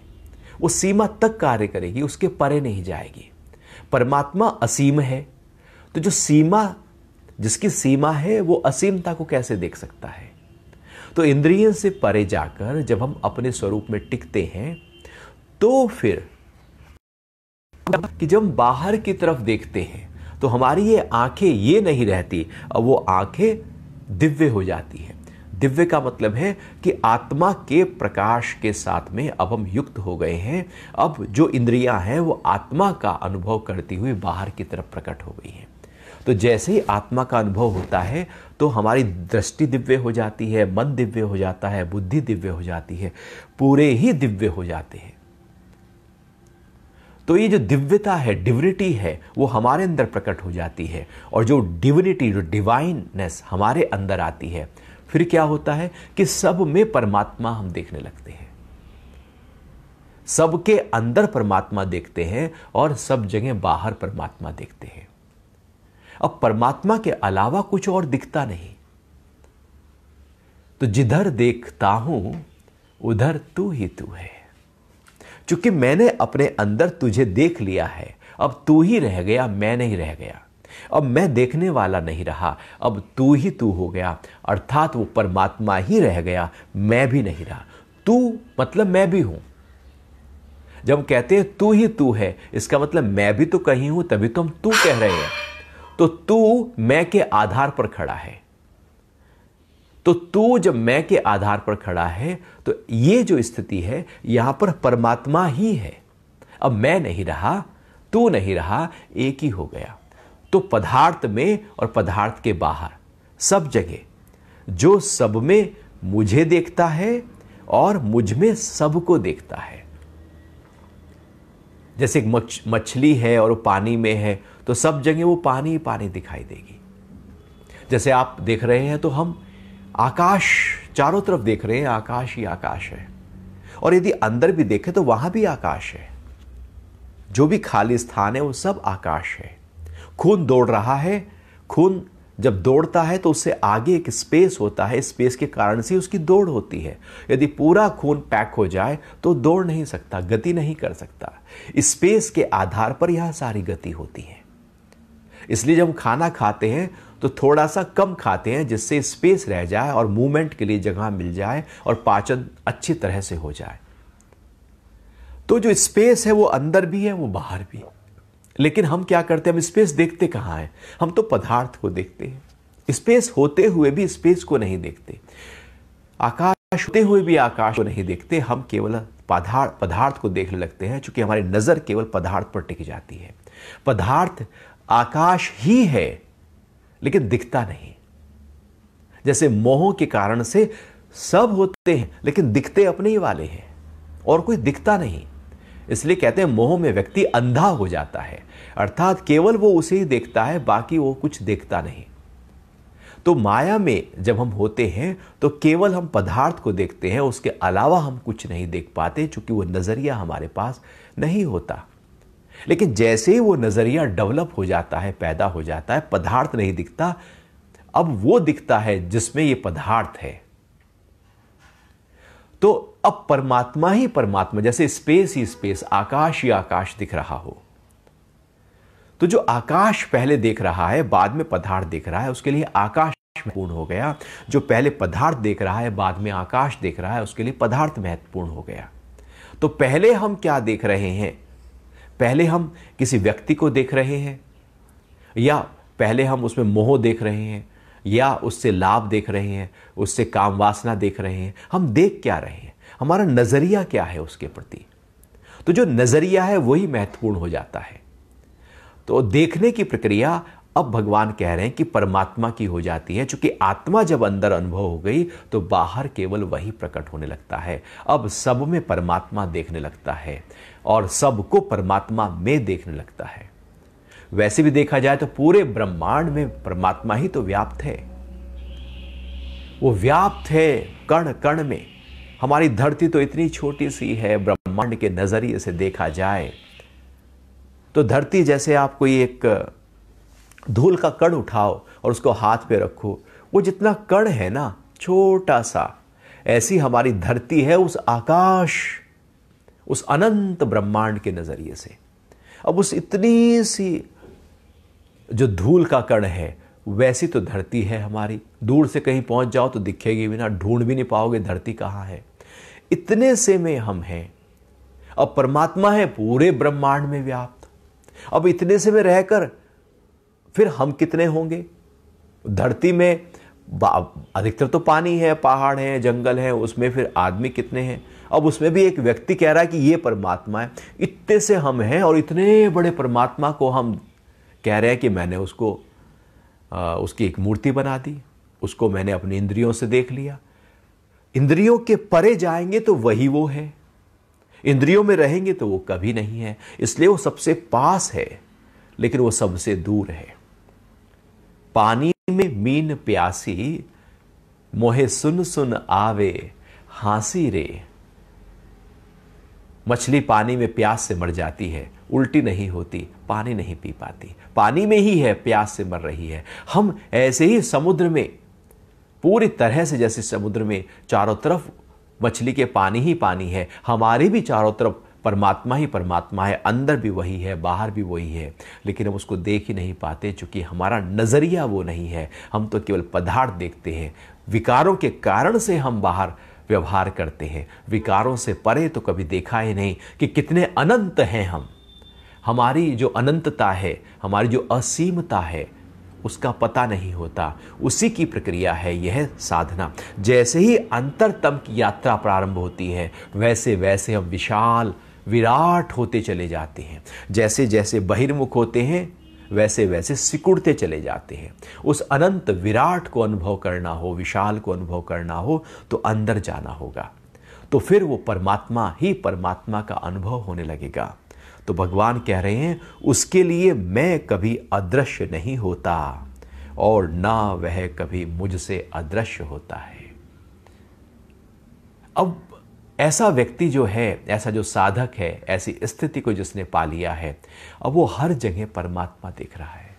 Speaker 1: वो सीमा तक कार्य करेगी, उसके परे नहीं जाएगी। परमात्मा असीम है, तो जो सीमा, जिसकी सीमा है वो असीमता को कैसे देख सकता है? तो इंद्रियों से परे जाकर जब हम अपने स्वरूप में टिकते हैं तो फिर कि जब हम बाहर की तरफ देखते हैं तो हमारी ये आंखें ये नहीं रहती, अब वो आंखें दिव्य हो जाती हैं। दिव्य का मतलब है कि आत्मा के प्रकाश के साथ में अब हम युक्त हो गए हैं। अब जो इंद्रियां हैं वो आत्मा का अनुभव करती हुई बाहर की तरफ प्रकट हो गई हैं। तो जैसे ही आत्मा का अनुभव होता है तो हमारी दृष्टि दिव्य हो जाती है, मन दिव्य हो जाता है, बुद्धि दिव्य हो जाती है, पूरे ही दिव्य हो जाते हैं। तो ये जो दिव्यता है, डिविनिटी है, वो हमारे अंदर प्रकट हो जाती है। और जो डिविनिटी, जो डिवाइननेस हमारे अंदर आती है, फिर क्या होता है कि सब में परमात्मा हम देखने लगते हैं। सबके अंदर परमात्मा देखते हैं और सब जगह बाहर परमात्मा देखते हैं। अब परमात्मा के अलावा कुछ और दिखता नहीं। तो जिधर देखता हूं उधर तू ही तू है। चूंकि मैंने अपने अंदर तुझे देख लिया है, अब तू ही रह गया, मैं नहीं रह गया। अब मैं देखने वाला नहीं रहा, अब तू ही तू हो गया। अर्थात वो परमात्मा ही रह गया, मैं भी नहीं रहा। तू मतलब मैं भी हूं। जब हम कहते हैं तू ही तू है, इसका मतलब मैं भी तो कहीं हूं, तभी तो हम तू कह रहे हैं। तो तू मैं के आधार पर खड़ा है। तो तू जब मैं के आधार पर खड़ा है तो ये जो स्थिति है यहां पर परमात्मा ही है। अब मैं नहीं रहा, तू नहीं रहा, एक ही हो गया। तो पदार्थ में और पदार्थ के बाहर सब जगह जो सब में मुझे देखता है और मुझ में सबको देखता है। जैसे एक मछली है और वो पानी में है तो सब जगह वो पानी ही पानी दिखाई देगी। जैसे आप देख रहे हैं तो हम आकाश चारों तरफ देख रहे हैं, आकाश ही आकाश है। और यदि अंदर भी देखें तो वहां भी आकाश है। जो भी खाली स्थान है वो सब आकाश है। खून दौड़ रहा है, खून जब दौड़ता है तो उससे आगे एक स्पेस होता है, स्पेस के कारण से उसकी दौड़ होती है। यदि पूरा खून पैक हो जाए तो दौड़ नहीं सकता, गति नहीं कर सकता। स्पेस के आधार पर यह सारी गति होती है। इसलिए जब हम खाना खाते हैं तो थोड़ा सा कम खाते हैं जिससे स्पेस रह जाए और मूवमेंट के लिए जगह मिल जाए और पाचन अच्छी तरह से हो जाए। तो जो स्पेस है वो अंदर भी है, वो बाहर भी है। लेकिन हम क्या करते हैं, हम स्पेस देखते कहां है? हम तो पदार्थ को देखते हैं। स्पेस होते हुए भी स्पेस को नहीं देखते, आकाश होते हुए भी आकाश को नहीं देखते। हम केवल पदार्थ को देखने लगते हैं, क्योंकि हमारी नजर केवल पदार्थ पर टिक जाती है। पदार्थ आकाश ही है लेकिन दिखता नहीं। जैसे मोह के कारण से सब होते हैं लेकिन दिखते अपने ही वाले हैं और कोई दिखता नहीं। इसलिए कहते हैं मोह में व्यक्ति अंधा हो जाता है, अर्थात केवल वो उसे ही देखता है, बाकी वो कुछ देखता नहीं। तो माया में जब हम होते हैं तो केवल हम पदार्थ को देखते हैं, उसके अलावा हम कुछ नहीं देख पाते, क्योंकि वो नजरिया हमारे पास नहीं होता। लेकिन जैसे ही वो नजरिया डेवलप हो जाता है, पैदा हो जाता है, पदार्थ नहीं दिखता, अब वो दिखता है जिसमें ये पदार्थ है। तो अब परमात्मा ही परमात्मा, जैसे स्पेस ही स्पेस, आकाश ही आकाश दिख रहा हो। तो जो आकाश पहले देख रहा है, बाद में पदार्थ देख रहा है, उसके लिए आकाश महत्वपूर्ण हो गया। जो पहले पदार्थ देख रहा है, बाद में आकाश देख रहा है, उसके लिए पदार्थ महत्वपूर्ण हो गया। तो पहले हम क्या देख रहे हैं? पहले हम किसी व्यक्ति को देख रहे हैं, या पहले हम उसमें मोह देख रहे हैं, या उससे लाभ देख रहे हैं, उससे काम वासना देख रहे हैं। हम देख क्या रहे हैं? हमारा नजरिया क्या है उसके प्रति? तो जो नजरिया है वही महत्वपूर्ण हो जाता है। तो देखने की प्रक्रिया अब भगवान कह रहे हैं कि परमात्मा की हो जाती है, क्योंकि आत्मा जब अंदर अनुभव हो गई तो बाहर केवल वही प्रकट होने लगता है। अब सब में परमात्मा देखने लगता है और सबको परमात्मा में देखने लगता है। वैसे भी देखा जाए तो पूरे ब्रह्मांड में परमात्मा ही तो व्याप्त है। वो व्याप्त है कण कण में। हमारी धरती तो इतनी छोटी सी है, ब्रह्मांड के नजरिए से देखा जाए तो धरती जैसे आप कोई एक धूल का कण उठाओ और उसको हाथ पे रखो, वो जितना कण है ना, छोटा सा, ऐसी हमारी धरती है उस आकाश, उस अनंत ब्रह्मांड के नजरिए से। अब उस इतनी सी जो धूल का कण है वैसी तो धरती है हमारी, दूर से कहीं पहुंच जाओ तो दिखेगी भी ना, ढूंढ भी नहीं पाओगे धरती कहाँ है। इतने से में हम हैं। अब परमात्मा है पूरे ब्रह्मांड में व्याप्त। अब इतने से में रहकर फिर हम कितने होंगे? धरती में अधिकतर तो पानी है, पहाड़ है, जंगल है, उसमें फिर आदमी कितने हैं? अब उसमें भी एक व्यक्ति कह रहा है कि ये परमात्मा है। इतने से हम हैं और इतने बड़े परमात्मा को हम कह रहे हैं कि मैंने उसको उसकी एक मूर्ति बना दी, उसको मैंने अपनी इंद्रियों से देख लिया। इंद्रियों के परे जाएंगे तो वही वो है, इंद्रियों में रहेंगे तो वो कभी नहीं है। इसलिए वो सबसे पास है लेकिन वो सबसे दूर है। पानी में मीन प्यासी, मोहे सुन सुन आवे हांसी रे। मछली पानी में प्यास से मर जाती है, उल्टी नहीं होती, पानी नहीं पी पाती, पानी में ही है, प्यास से मर रही है। हम ऐसे ही समुद्र में पूरी तरह से, जैसे समुद्र में चारों तरफ मछली के पानी ही पानी है, हमारी भी चारों तरफ परमात्मा ही परमात्मा है, अंदर भी वही है, बाहर भी वही है, लेकिन हम उसको देख ही नहीं पाते क्योंकि हमारा नजरिया वो नहीं है। हम तो केवल पदार्थ देखते हैं। विकारों के कारण से हम बाहर व्यवहार करते हैं, विकारों से परे तो कभी देखा ही नहीं कि कितने अनंत हैं हम। हमारी जो अनंतता है, हमारी जो असीमता है, उसका पता नहीं होता। उसी की प्रक्रिया है यह साधना। जैसे ही अंतरतम की यात्रा प्रारंभ होती है वैसे वैसे हम विशाल विराट होते चले जाते हैं। जैसे जैसे बहिर्मुख होते हैं वैसे वैसे सिकुड़ते चले जाते हैं। उस अनंत विराट को अनुभव करना हो, विशाल को अनुभव करना हो तो अंदर जाना होगा, तो फिर वो परमात्मा ही परमात्मा का अनुभव होने लगेगा। तो भगवान कह रहे हैं उसके लिए मैं कभी अदृश्य नहीं होता और ना वह कभी मुझसे अदृश्य होता है। अब ऐसा व्यक्ति जो है, ऐसा जो साधक है, ऐसी स्थिति को जिसने पा लिया है, अब वो हर जगह परमात्मा दिख रहा है।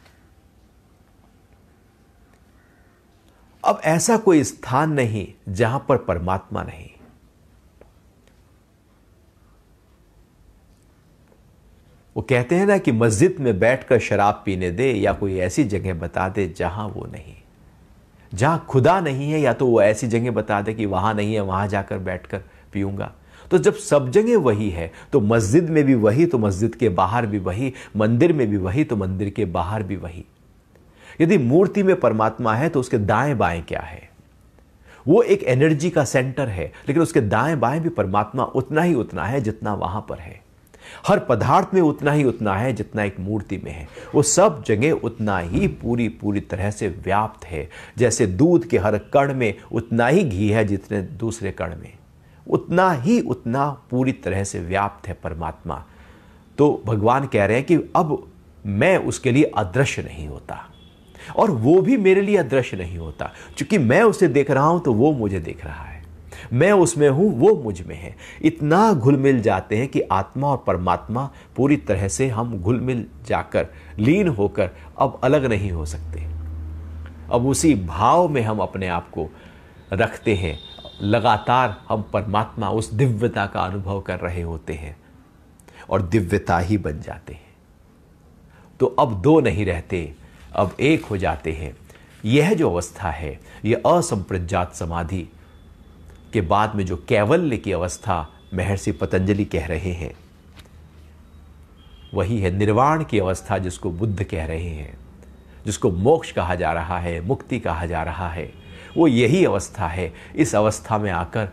Speaker 1: अब ऐसा कोई स्थान नहीं जहां पर परमात्मा नहीं। वो कहते हैं ना कि मस्जिद में बैठकर शराब पीने दे, या कोई ऐसी जगह बता दे जहां वो नहीं, जहां खुदा नहीं है, या तो वो ऐसी जगह बता दे कि वहां नहीं है, वहां जाकर बैठकर पीऊंगा। तो जब सब जगह वही है तो मस्जिद में भी वही तो मस्जिद के बाहर भी वही, मंदिर में भी वही तो मंदिर के बाहर भी वही। यदि मूर्ति में परमात्मा है तो उसके दाएं बाएं क्या है? वो एक एनर्जी का सेंटर है, लेकिन उसके दाएं बाएं भी परमात्मा उतना है जितना वहां पर है। हर पदार्थ में उतना है जितना एक मूर्ति में है। वो सब जगह उतना ही पूरी तरह से व्याप्त है। जैसे दूध के हर कण में उतना ही घी है जितने दूसरे कण में, उतना पूरी तरह से व्याप्त है परमात्मा। तो भगवान कह रहे हैं कि अब मैं उसके लिए अदृश्य नहीं होता और वो भी मेरे लिए अदृश्य नहीं होता, क्योंकि मैं उसे देख रहा हूं तो वो मुझे देख रहा है, मैं उसमें हूं, वो मुझ में है। इतना घुल मिल जाते हैं कि आत्मा और परमात्मा पूरी तरह से हम घुल मिल जाकर, लीन होकर अब अलग नहीं हो सकते। अब उसी भाव में हम अपने आप को रखते हैं। लगातार हम परमात्मा, उस दिव्यता का अनुभव कर रहे होते हैं और दिव्यता ही बन जाते हैं। तो अब दो नहीं रहते, अब एक हो जाते हैं। यह जो अवस्था है, यह असंप्रज्ञात समाधि के बाद में जो कैवल्य की अवस्था महर्षि पतंजलि कह रहे हैं, वही है निर्वाण की अवस्था, जिसको बुद्ध कह रहे हैं, जिसको मोक्ष कहा जा रहा है, मुक्ति कहा जा रहा है। वो यही अवस्था है। इस अवस्था में आकर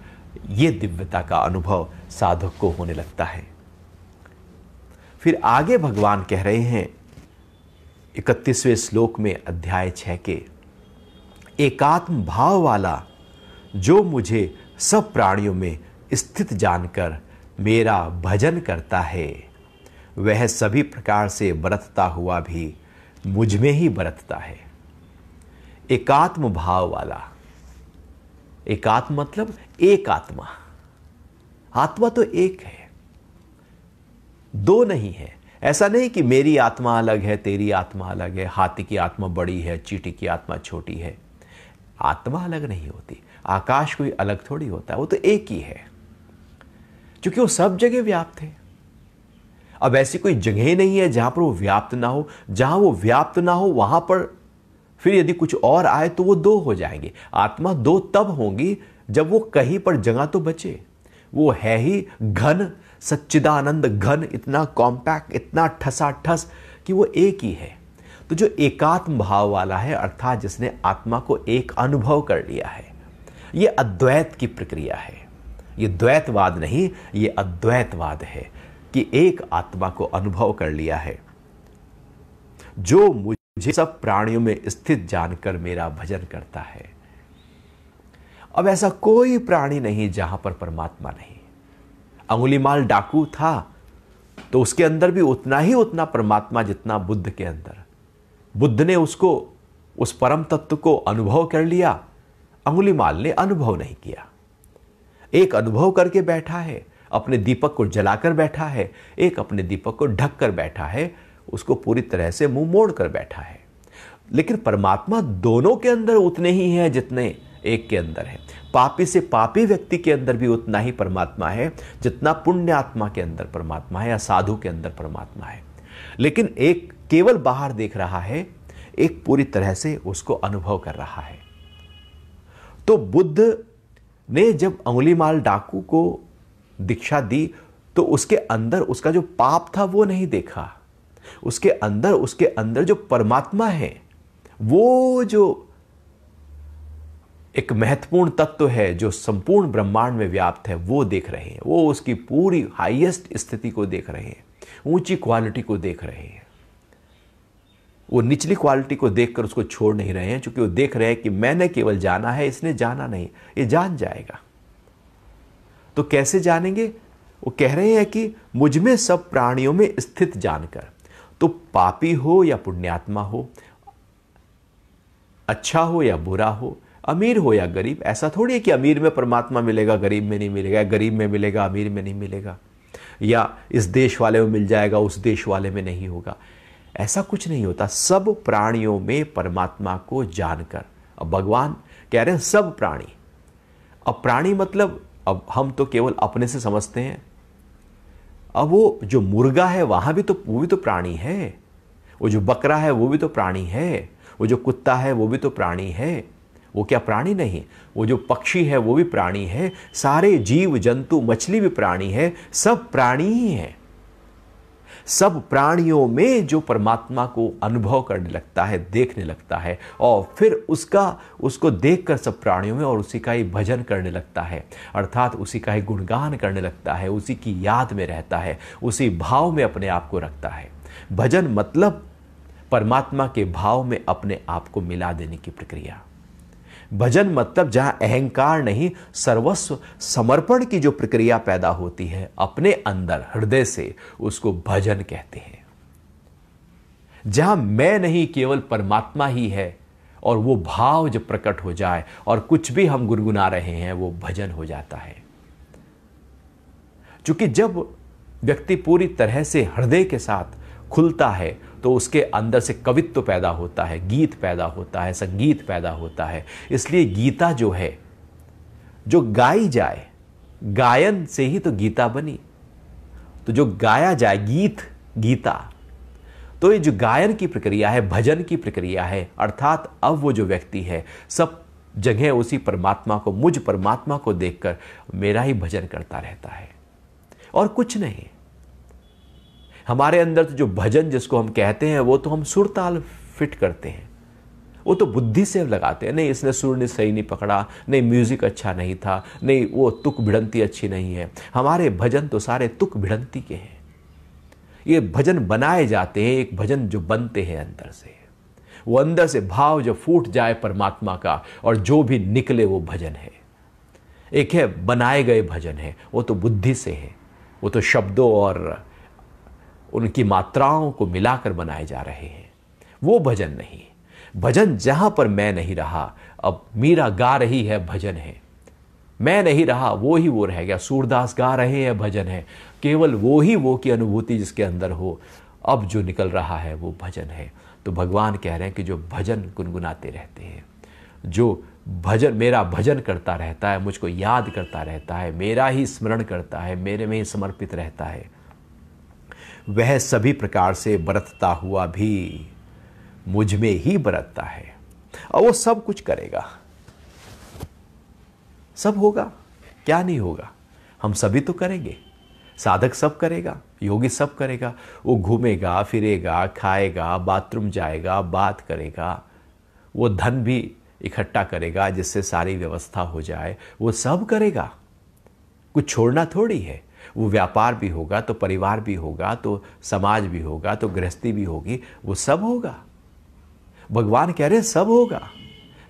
Speaker 1: ये दिव्यता का अनुभव साधक को होने लगता है। फिर आगे भगवान कह रहे हैं 31वें श्लोक में अध्याय 6 के, एकात्म भाव वाला जो मुझे सब प्राणियों में स्थित जानकर मेरा भजन करता है, वह सभी प्रकार से बरतता हुआ भी मुझ में ही बरतता है। एकात्म भाव वाला, एकात्म मतलब एक आत्मा। आत्मा तो एक है, दो नहीं है। ऐसा नहीं कि मेरी आत्मा अलग है, तेरी आत्मा अलग है, हाथी की आत्मा बड़ी है, चींटी की आत्मा छोटी है। आत्मा अलग नहीं होती। आकाश कोई अलग थोड़ी होता है, वो तो एक ही है, क्योंकि वो सब जगह व्याप्त है। अब ऐसी कोई जगह नहीं है जहां पर वो व्याप्त ना हो। जहां वो व्याप्त ना हो वहां पर फिर यदि कुछ और आए तो वो 2 हो जाएंगे। आत्मा 2 तब होंगी जब वो कहीं पर जगह तो बचे। वो है ही घन सच्चिदानंद घन, इतना कॉम्पैक्ट, इतना ठसाठस कि वो एक ही है। तो जो एकात्म भाव वाला है, अर्थात जिसने आत्मा को एक अनुभव कर लिया है, ये अद्वैत की प्रक्रिया है। ये द्वैतवाद नहीं, ये अद्वैतवाद है कि एक आत्मा को अनुभव कर लिया है जो मुझे सब प्राणियों में स्थित जानकर मेरा भजन करता है। अब ऐसा कोई प्राणी नहीं जहां पर परमात्मा नहीं। अंगुलीमाल डाकू था तो उसके अंदर भी उतना परमात्मा जितना बुद्ध के अंदर। बुद्ध ने उसको, उस परम तत्व को अनुभव कर लिया, अंगुलीमाल ने अनुभव नहीं किया। एक अनुभव करके बैठा है, अपने दीपक को जलाकर बैठा है, एक अपने दीपक को ढक कर बैठा है, उसको पूरी तरह से मुंह मोड़ कर बैठा है। लेकिन परमात्मा दोनों के अंदर उतने ही है जितने एक के अंदर है। पापी से पापी व्यक्ति के अंदर भी उतना ही परमात्मा है जितना पुण्यात्मा के अंदर परमात्मा है या साधु के अंदर परमात्मा है। लेकिन एक केवल बाहर देख रहा है, एक पूरी तरह से उसको अनुभव कर रहा है। तो बुद्ध ने जब अंगुलीमाल डाकू को दीक्षा दी तो उसके अंदर उसका जो पाप था वो नहीं देखा। उसके अंदर जो परमात्मा है, वो जो एक महत्वपूर्ण तत्व है जो संपूर्ण ब्रह्मांड में व्याप्त है, वो देख रहे हैं। वो उसकी पूरी हाईएस्ट स्थिति को देख रहे हैं, ऊंची क्वालिटी को देख रहे हैं। वो निचली क्वालिटी को देखकर उसको छोड़ नहीं रहे हैं, क्योंकि वो देख रहे हैं कि मैंने केवल जाना है, इसने जाना नहीं, ये जान जाएगा। तो कैसे जानेंगे? वो कह रहे हैं कि मुझ में सब प्राणियों में स्थित जानकर। तो पापी हो या पुण्यात्मा हो, अच्छा हो या बुरा हो, अमीर हो या गरीब, ऐसा थोड़ी है कि अमीर में परमात्मा मिलेगा, गरीब में नहीं मिलेगा, गरीब में मिलेगा, अमीर में नहीं मिलेगा, या इस देश वाले में मिल जाएगा, उस देश वाले में नहीं होगा। ऐसा कुछ नहीं होता। सब प्राणियों में परमात्मा को जानकर। अब भगवान कह रहे हैं सब प्राणी। अब प्राणी मतलब, अब हम तो केवल अपने से समझते हैं। अब वो जो मुर्गा है वहां भी तो, वो भी तो प्राणी है। वो जो बकरा है वो भी तो प्राणी है। वो जो कुत्ता है वो भी तो प्राणी है। वो क्या प्राणी नहीं? वो जो पक्षी है वो भी प्राणी है। सारे जीव जंतु, मछली भी प्राणी है। सब प्राणी ही है। सब प्राणियों में जो परमात्मा को अनुभव करने लगता है, देखने लगता है, और फिर उसको देखकर सब प्राणियों में और उसी का ही भजन करने लगता है, अर्थात उसी का ही गुणगान करने लगता है, उसी की याद में रहता है, उसी भाव में अपने आप को रखता है। भजन मतलब परमात्मा के भाव में अपने आप को मिला देने की प्रक्रिया। भजन मतलब जहां अहंकार नहीं, सर्वस्व समर्पण की जो प्रक्रिया पैदा होती है अपने अंदर हृदय से, उसको भजन कहते हैं। जहां मैं नहीं, केवल परमात्मा ही है, और वो भाव जब प्रकट हो जाए और कुछ भी हम गुनगुना रहे हैं, वो भजन हो जाता है। क्योंकि जब व्यक्ति पूरी तरह से हृदय के साथ खुलता है तो उसके अंदर से कवित्व पैदा होता है, गीत पैदा होता है, संगीत पैदा होता है। इसलिए गीता जो है, जो गाई जाए, गायन से ही तो गीता बनी। तो जो गाया जाए, गीता, तो ये जो गायन की प्रक्रिया है, भजन की प्रक्रिया है, अर्थात अब वो जो व्यक्ति है सब जगह उसी परमात्मा को, मुझ परमात्मा को देखकर मेरा ही भजन करता रहता है और कुछ नहीं। हमारे अंदर तो जो भजन जिसको हम कहते हैं, वो तो हम सुर ताल फिट करते हैं, वो तो बुद्धि से लगाते हैं। नहीं, इसने सुर ने सही नहीं पकड़ा, नहीं म्यूजिक अच्छा नहीं था, नहीं वो तुक भिड़ंती अच्छी नहीं है। हमारे भजन तो सारे तुक भिड़ंती के हैं। ये भजन बनाए जाते हैं, एक भजन जो बनते हैं अंदर से, वो अंदर से भाव जो फूट जाए परमात्मा का, और जो भी निकले वो भजन है। एक है बनाए गए भजन है, वो तो बुद्धि से है, वो तो शब्दों और उनकी मात्राओं को मिलाकर बनाए जा रहे हैं, वो भजन नहीं। भजन जहां पर मैं नहीं रहा, अब मीरा गा रही है भजन है, मैं नहीं रहा वो ही वो रह गया। सूरदास गा रहे हैं भजन है, केवल वो ही वो की अनुभूति जिसके अंदर हो, अब जो निकल रहा है वो भजन है। तो भगवान कह रहे हैं कि जो भजन गुनगुनाते रहते हैं, जो भजन मेरा भजन करता रहता है, मुझको याद करता रहता है, मेरा ही स्मरण करता है, मेरे में ही समर्पित रहता है, वह सभी प्रकार से बरतता हुआ भी मुझ में ही बरतता है। और वो सब कुछ करेगा, सब होगा, क्या नहीं होगा, हम सभी तो करेंगे। साधक सब करेगा, योगी सब करेगा। वो घूमेगा फिरेगा, खाएगा, बाथरूम जाएगा, बात करेगा, वो धन भी इकट्ठा करेगा जिससे सारी व्यवस्था हो जाए, वो सब करेगा। कुछ छोड़ना थोड़ी है। वो व्यापार भी होगा तो परिवार भी होगा तो समाज भी होगा तो गृहस्थी भी होगी, वो सब होगा। भगवान कह रहे सब होगा,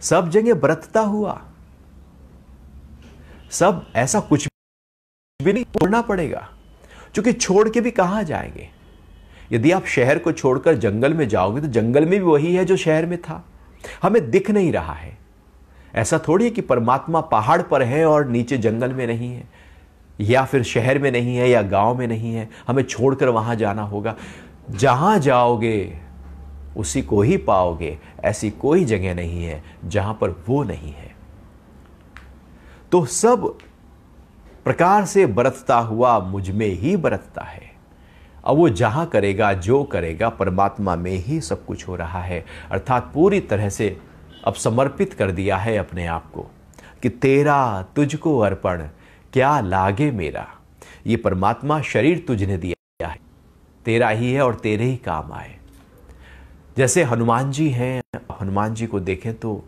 Speaker 1: सब जगह बरतता हुआ, सब, ऐसा कुछ भी नहीं छोड़ना पड़ेगा, क्योंकि छोड़ के भी कहां जाएंगे। यदि आप शहर को छोड़कर जंगल में जाओगे तो जंगल में भी वही है जो शहर में था, हमें दिख नहीं रहा है। ऐसा थोड़ी है कि परमात्मा पहाड़ पर है और नीचे जंगल में नहीं है, या फिर शहर में नहीं है या गांव में नहीं है, हमें छोड़कर वहां जाना होगा। जहां जाओगे उसी को ही पाओगे, ऐसी कोई जगह नहीं है जहां पर वो नहीं है। तो सब प्रकार से बरतता हुआ मुझ में ही बरतता है। अब वो जहां करेगा, जो करेगा, परमात्मा में ही सब कुछ हो रहा है। अर्थात पूरी तरह से अब समर्पित कर दिया है अपने आप को कि तेरा तुझको अर्पण क्या लागे मेरा। ये परमात्मा शरीर तुझने दिया है, तेरा ही है और तेरे ही काम आए। जैसे हनुमान जी हैं, हनुमान जी को देखें तो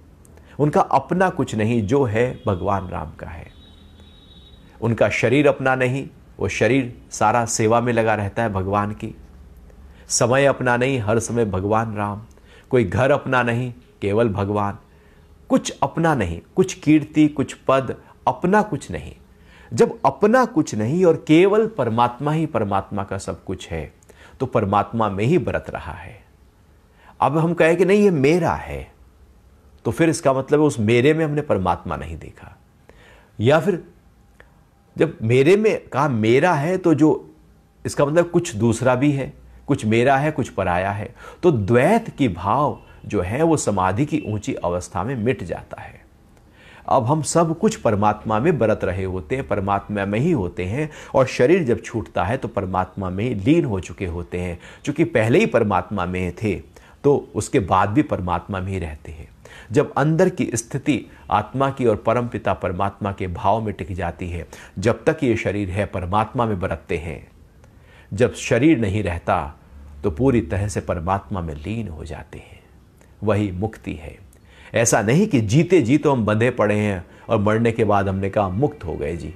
Speaker 1: उनका अपना कुछ नहीं, जो है भगवान राम का है। उनका शरीर अपना नहीं, वो शरीर सारा सेवा में लगा रहता है भगवान की। समय अपना नहीं, हर समय भगवान राम। कोई घर अपना नहीं, केवल भगवान। कुछ अपना नहीं, कुछ कीर्ति, कुछ पद, अपना कुछ नहीं। जब अपना कुछ नहीं और केवल परमात्मा ही परमात्मा का सब कुछ है, तो परमात्मा में ही बरत रहा है। अब हम कहें कि नहीं ये मेरा है, तो फिर इसका मतलब है उस मेरे में हमने परमात्मा नहीं देखा। या फिर जब मेरे में कहा मेरा है, तो जो इसका मतलब कुछ दूसरा भी है, कुछ मेरा है कुछ पराया है। तो द्वैत की भाव जो है वो समाधि की ऊंची अवस्था में मिट जाता है। अब हम सब कुछ परमात्मा में बरत रहे होते हैं, परमात्मा में ही होते हैं, और शरीर जब छूटता है तो परमात्मा में ही लीन हो चुके होते हैं। क्योंकि पहले ही परमात्मा में थे तो उसके बाद भी परमात्मा में ही रहते हैं। जब अंदर की स्थिति आत्मा की और परमपिता परमात्मा के भाव में टिक जाती है, जब तक ये शरीर है परमात्मा में बरतते हैं। जब शरीर नहीं रहता तो पूरी तरह से परमात्मा में लीन हो जाते हैं, वही मुक्ति है। ऐसा नहीं कि जीते जी तो हम बंधे पड़े हैं और मरने के बाद हमने कहा मुक्त हो गए जी।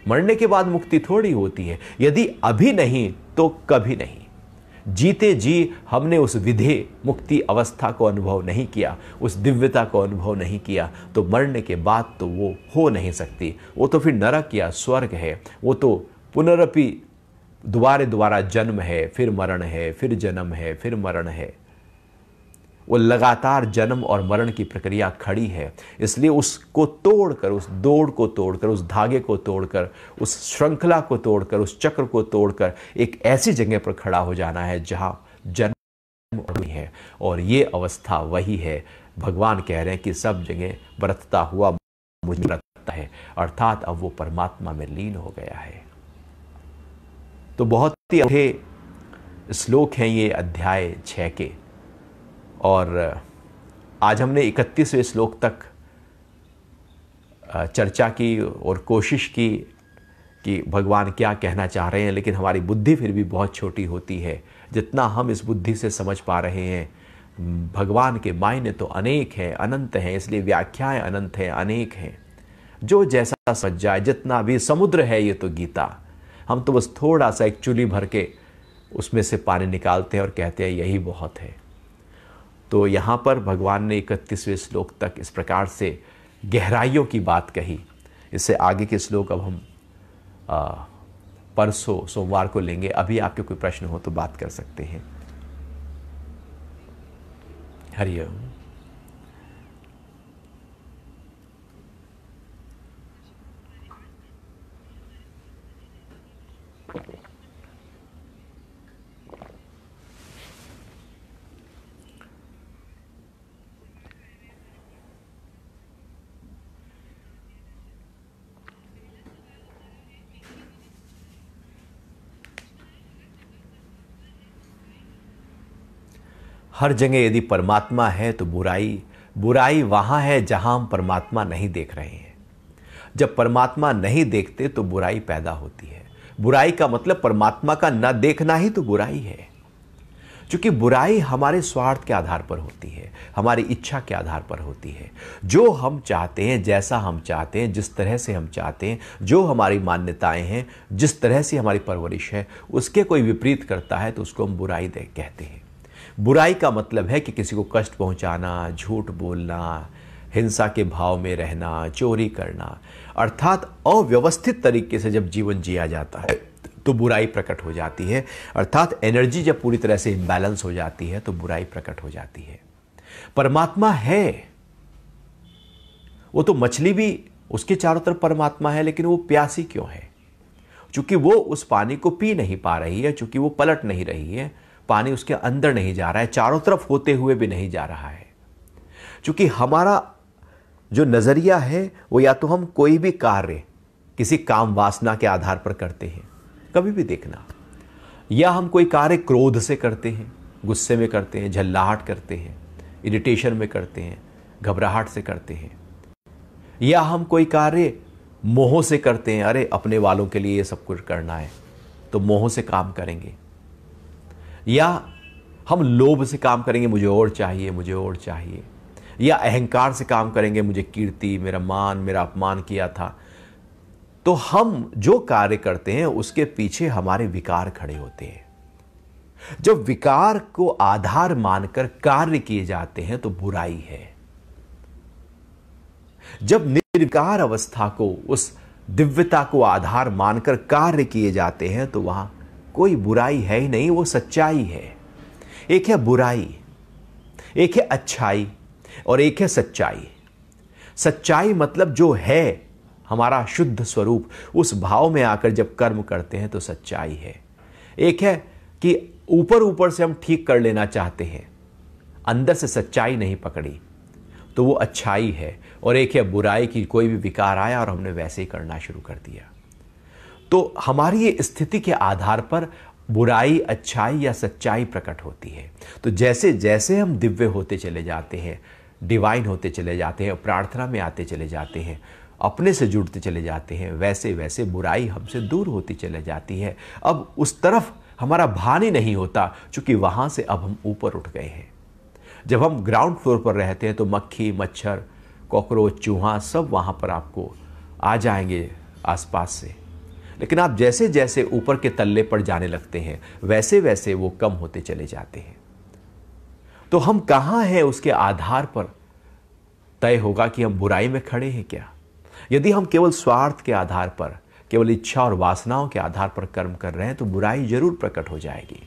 Speaker 1: मरने के बाद मुक्ति थोड़ी होती है। यदि अभी नहीं तो कभी नहीं। जीते जी हमने उस विधेय मुक्ति अवस्था को अनुभव नहीं किया, उस दिव्यता को अनुभव नहीं किया, तो मरने के बाद तो वो हो नहीं सकती। वो तो फिर नरक या स्वर्ग है, वो तो पुनरपि दोबारा जन्म है, फिर मरण है, फिर जन्म है, फिर मरण है। वो लगातार जन्म और मरण की प्रक्रिया खड़ी है। इसलिए उसको तोड़कर, उस दौड़ को तोड़कर, उस धागे को तोड़कर, उस श्रृंखला को तोड़कर, उस चक्र को तोड़कर एक ऐसी जगह पर खड़ा हो जाना है जहां जन्म है। और ये अवस्था वही है। भगवान कह रहे हैं कि सब जगह बरतता हुआ मुझे बरतता है, अर्थात अब वो परमात्मा में लीन हो गया है। तो बहुत ही अच्छे श्लोक हैं ये अध्याय 6 के, और आज हमने 31वें श्लोक तक चर्चा की और कोशिश की कि भगवान क्या कहना चाह रहे हैं। लेकिन हमारी बुद्धि फिर भी बहुत छोटी होती है। जितना हम इस बुद्धि से समझ पा रहे हैं, भगवान के मायने तो अनेक हैं, अनंत हैं, इसलिए व्याख्याएं अनंत हैं, अनेक हैं। जो जैसा समझ जाए, जितना भी समुद्र है ये तो गीता, हम तो बस थोड़ा सा एक चुली भर के उसमें से पानी निकालते हैं और कहते हैं यही बहुत है। तो यहाँ पर भगवान ने 31वें श्लोक तक इस प्रकार से गहराइयों की बात कही। इससे आगे के श्लोक अब हम परसों सोमवार को लेंगे। अभी आपके कोई प्रश्न हो तो बात कर सकते हैं। हरि ओम। हर जगह यदि परमात्मा है तो बुराई बुराई वहां है जहां हम परमात्मा नहीं देख रहे हैं। जब परमात्मा नहीं देखते तो बुराई पैदा होती है। बुराई का मतलब परमात्मा का न देखना ही तो बुराई है। क्योंकि बुराई हमारे स्वार्थ के आधार पर होती है, हमारी इच्छा के आधार पर होती है। जो हम चाहते हैं, जैसा हम चाहते हैं, जिस तरह से हम चाहते हैं, जो हमारी मान्यताएं हैं, जिस तरह से हमारी परवरिश है, उसके कोई विपरीत करता है तो उसको हम बुराई कहते हैं। बुराई का मतलब है कि किसी को कष्ट पहुंचाना, झूठ बोलना, हिंसा के भाव में रहना, चोरी करना, अर्थात अव्यवस्थित तरीके से जब जीवन जिया जाता है तो बुराई प्रकट हो जाती है। अर्थात एनर्जी जब पूरी तरह से इम्बैलेंस हो जाती है तो बुराई प्रकट हो जाती है। परमात्मा है, वो तो मछली भी उसके चारों तरफ परमात्मा है, लेकिन वो प्यासी क्यों है? चूंकि वो उस पानी को पी नहीं पा रही है, चूंकि वो पलट नहीं रही है, पानी उसके अंदर नहीं जा रहा है, चारों तरफ होते हुए भी नहीं जा रहा है। चूंकि हमारा जो नजरिया है वो या तो हम कोई भी कार्य किसी काम वासना के आधार पर करते हैं, कभी भी देखना, या हम कोई कार्य क्रोध से करते हैं, गुस्से में करते हैं, झल्लाहट करते हैं, इरिटेशन में करते हैं, घबराहट से करते हैं, या हम कोई कार्य मोह से करते हैं, अरे अपने वालों के लिए ये सब कुछ करना है तो मोह से काम करेंगे, या हम लोभ से काम करेंगे, मुझे और चाहिए, मुझे और चाहिए, या अहंकार से काम करेंगे, मुझे कीर्ति, मेरा मान, मेरा अपमान किया था। तो हम जो कार्य करते हैं उसके पीछे हमारे विकार खड़े होते हैं। जब विकार को आधार मानकर कार्य किए जाते हैं तो बुराई है। जब निर्विकार अवस्था को, उस दिव्यता को आधार मानकर कार्य किए जाते हैं तो वहां कोई बुराई है ही नहीं, वो सच्चाई है। एक है बुराई, एक है अच्छाई और एक है सच्चाई। सच्चाई मतलब जो है हमारा शुद्ध स्वरूप, उस भाव में आकर जब कर्म करते हैं तो सच्चाई है। एक है कि ऊपर ऊपर से हम ठीक कर लेना चाहते हैं, अंदर से सच्चाई नहीं पकड़ी, तो वो अच्छाई है। और एक है बुराई की, कोई भी विकार आया और हमने वैसे ही करना शुरू कर दिया। तो हमारी ये स्थिति के आधार पर बुराई, अच्छाई या सच्चाई प्रकट होती है। तो जैसे जैसे हम दिव्य होते चले जाते हैं, डिवाइन होते चले जाते हैं, प्रार्थना में आते चले जाते हैं, अपने से जुड़ते चले जाते हैं, वैसे वैसे बुराई हमसे दूर होती चले जाती है। अब उस तरफ हमारा भान ही नहीं होता, क्योंकि वहां से अब हम ऊपर उठ गए हैं। जब हम ग्राउंड फ्लोर पर रहते हैं तो मक्खी, मच्छर, कॉकरोच, चूहा सब वहां पर आपको आ जाएंगे आसपास से। लेकिन आप जैसे जैसे ऊपर के तल्ले पर जाने लगते हैं वैसे वैसे वो कम होते चले जाते हैं। तो हम कहां हैं उसके आधार पर तय होगा कि हम बुराई में खड़े हैं क्या। यदि हम केवल स्वार्थ के आधार पर, केवल इच्छा और वासनाओं के आधार पर कर्म कर रहे हैं तो बुराई जरूर प्रकट हो जाएगी।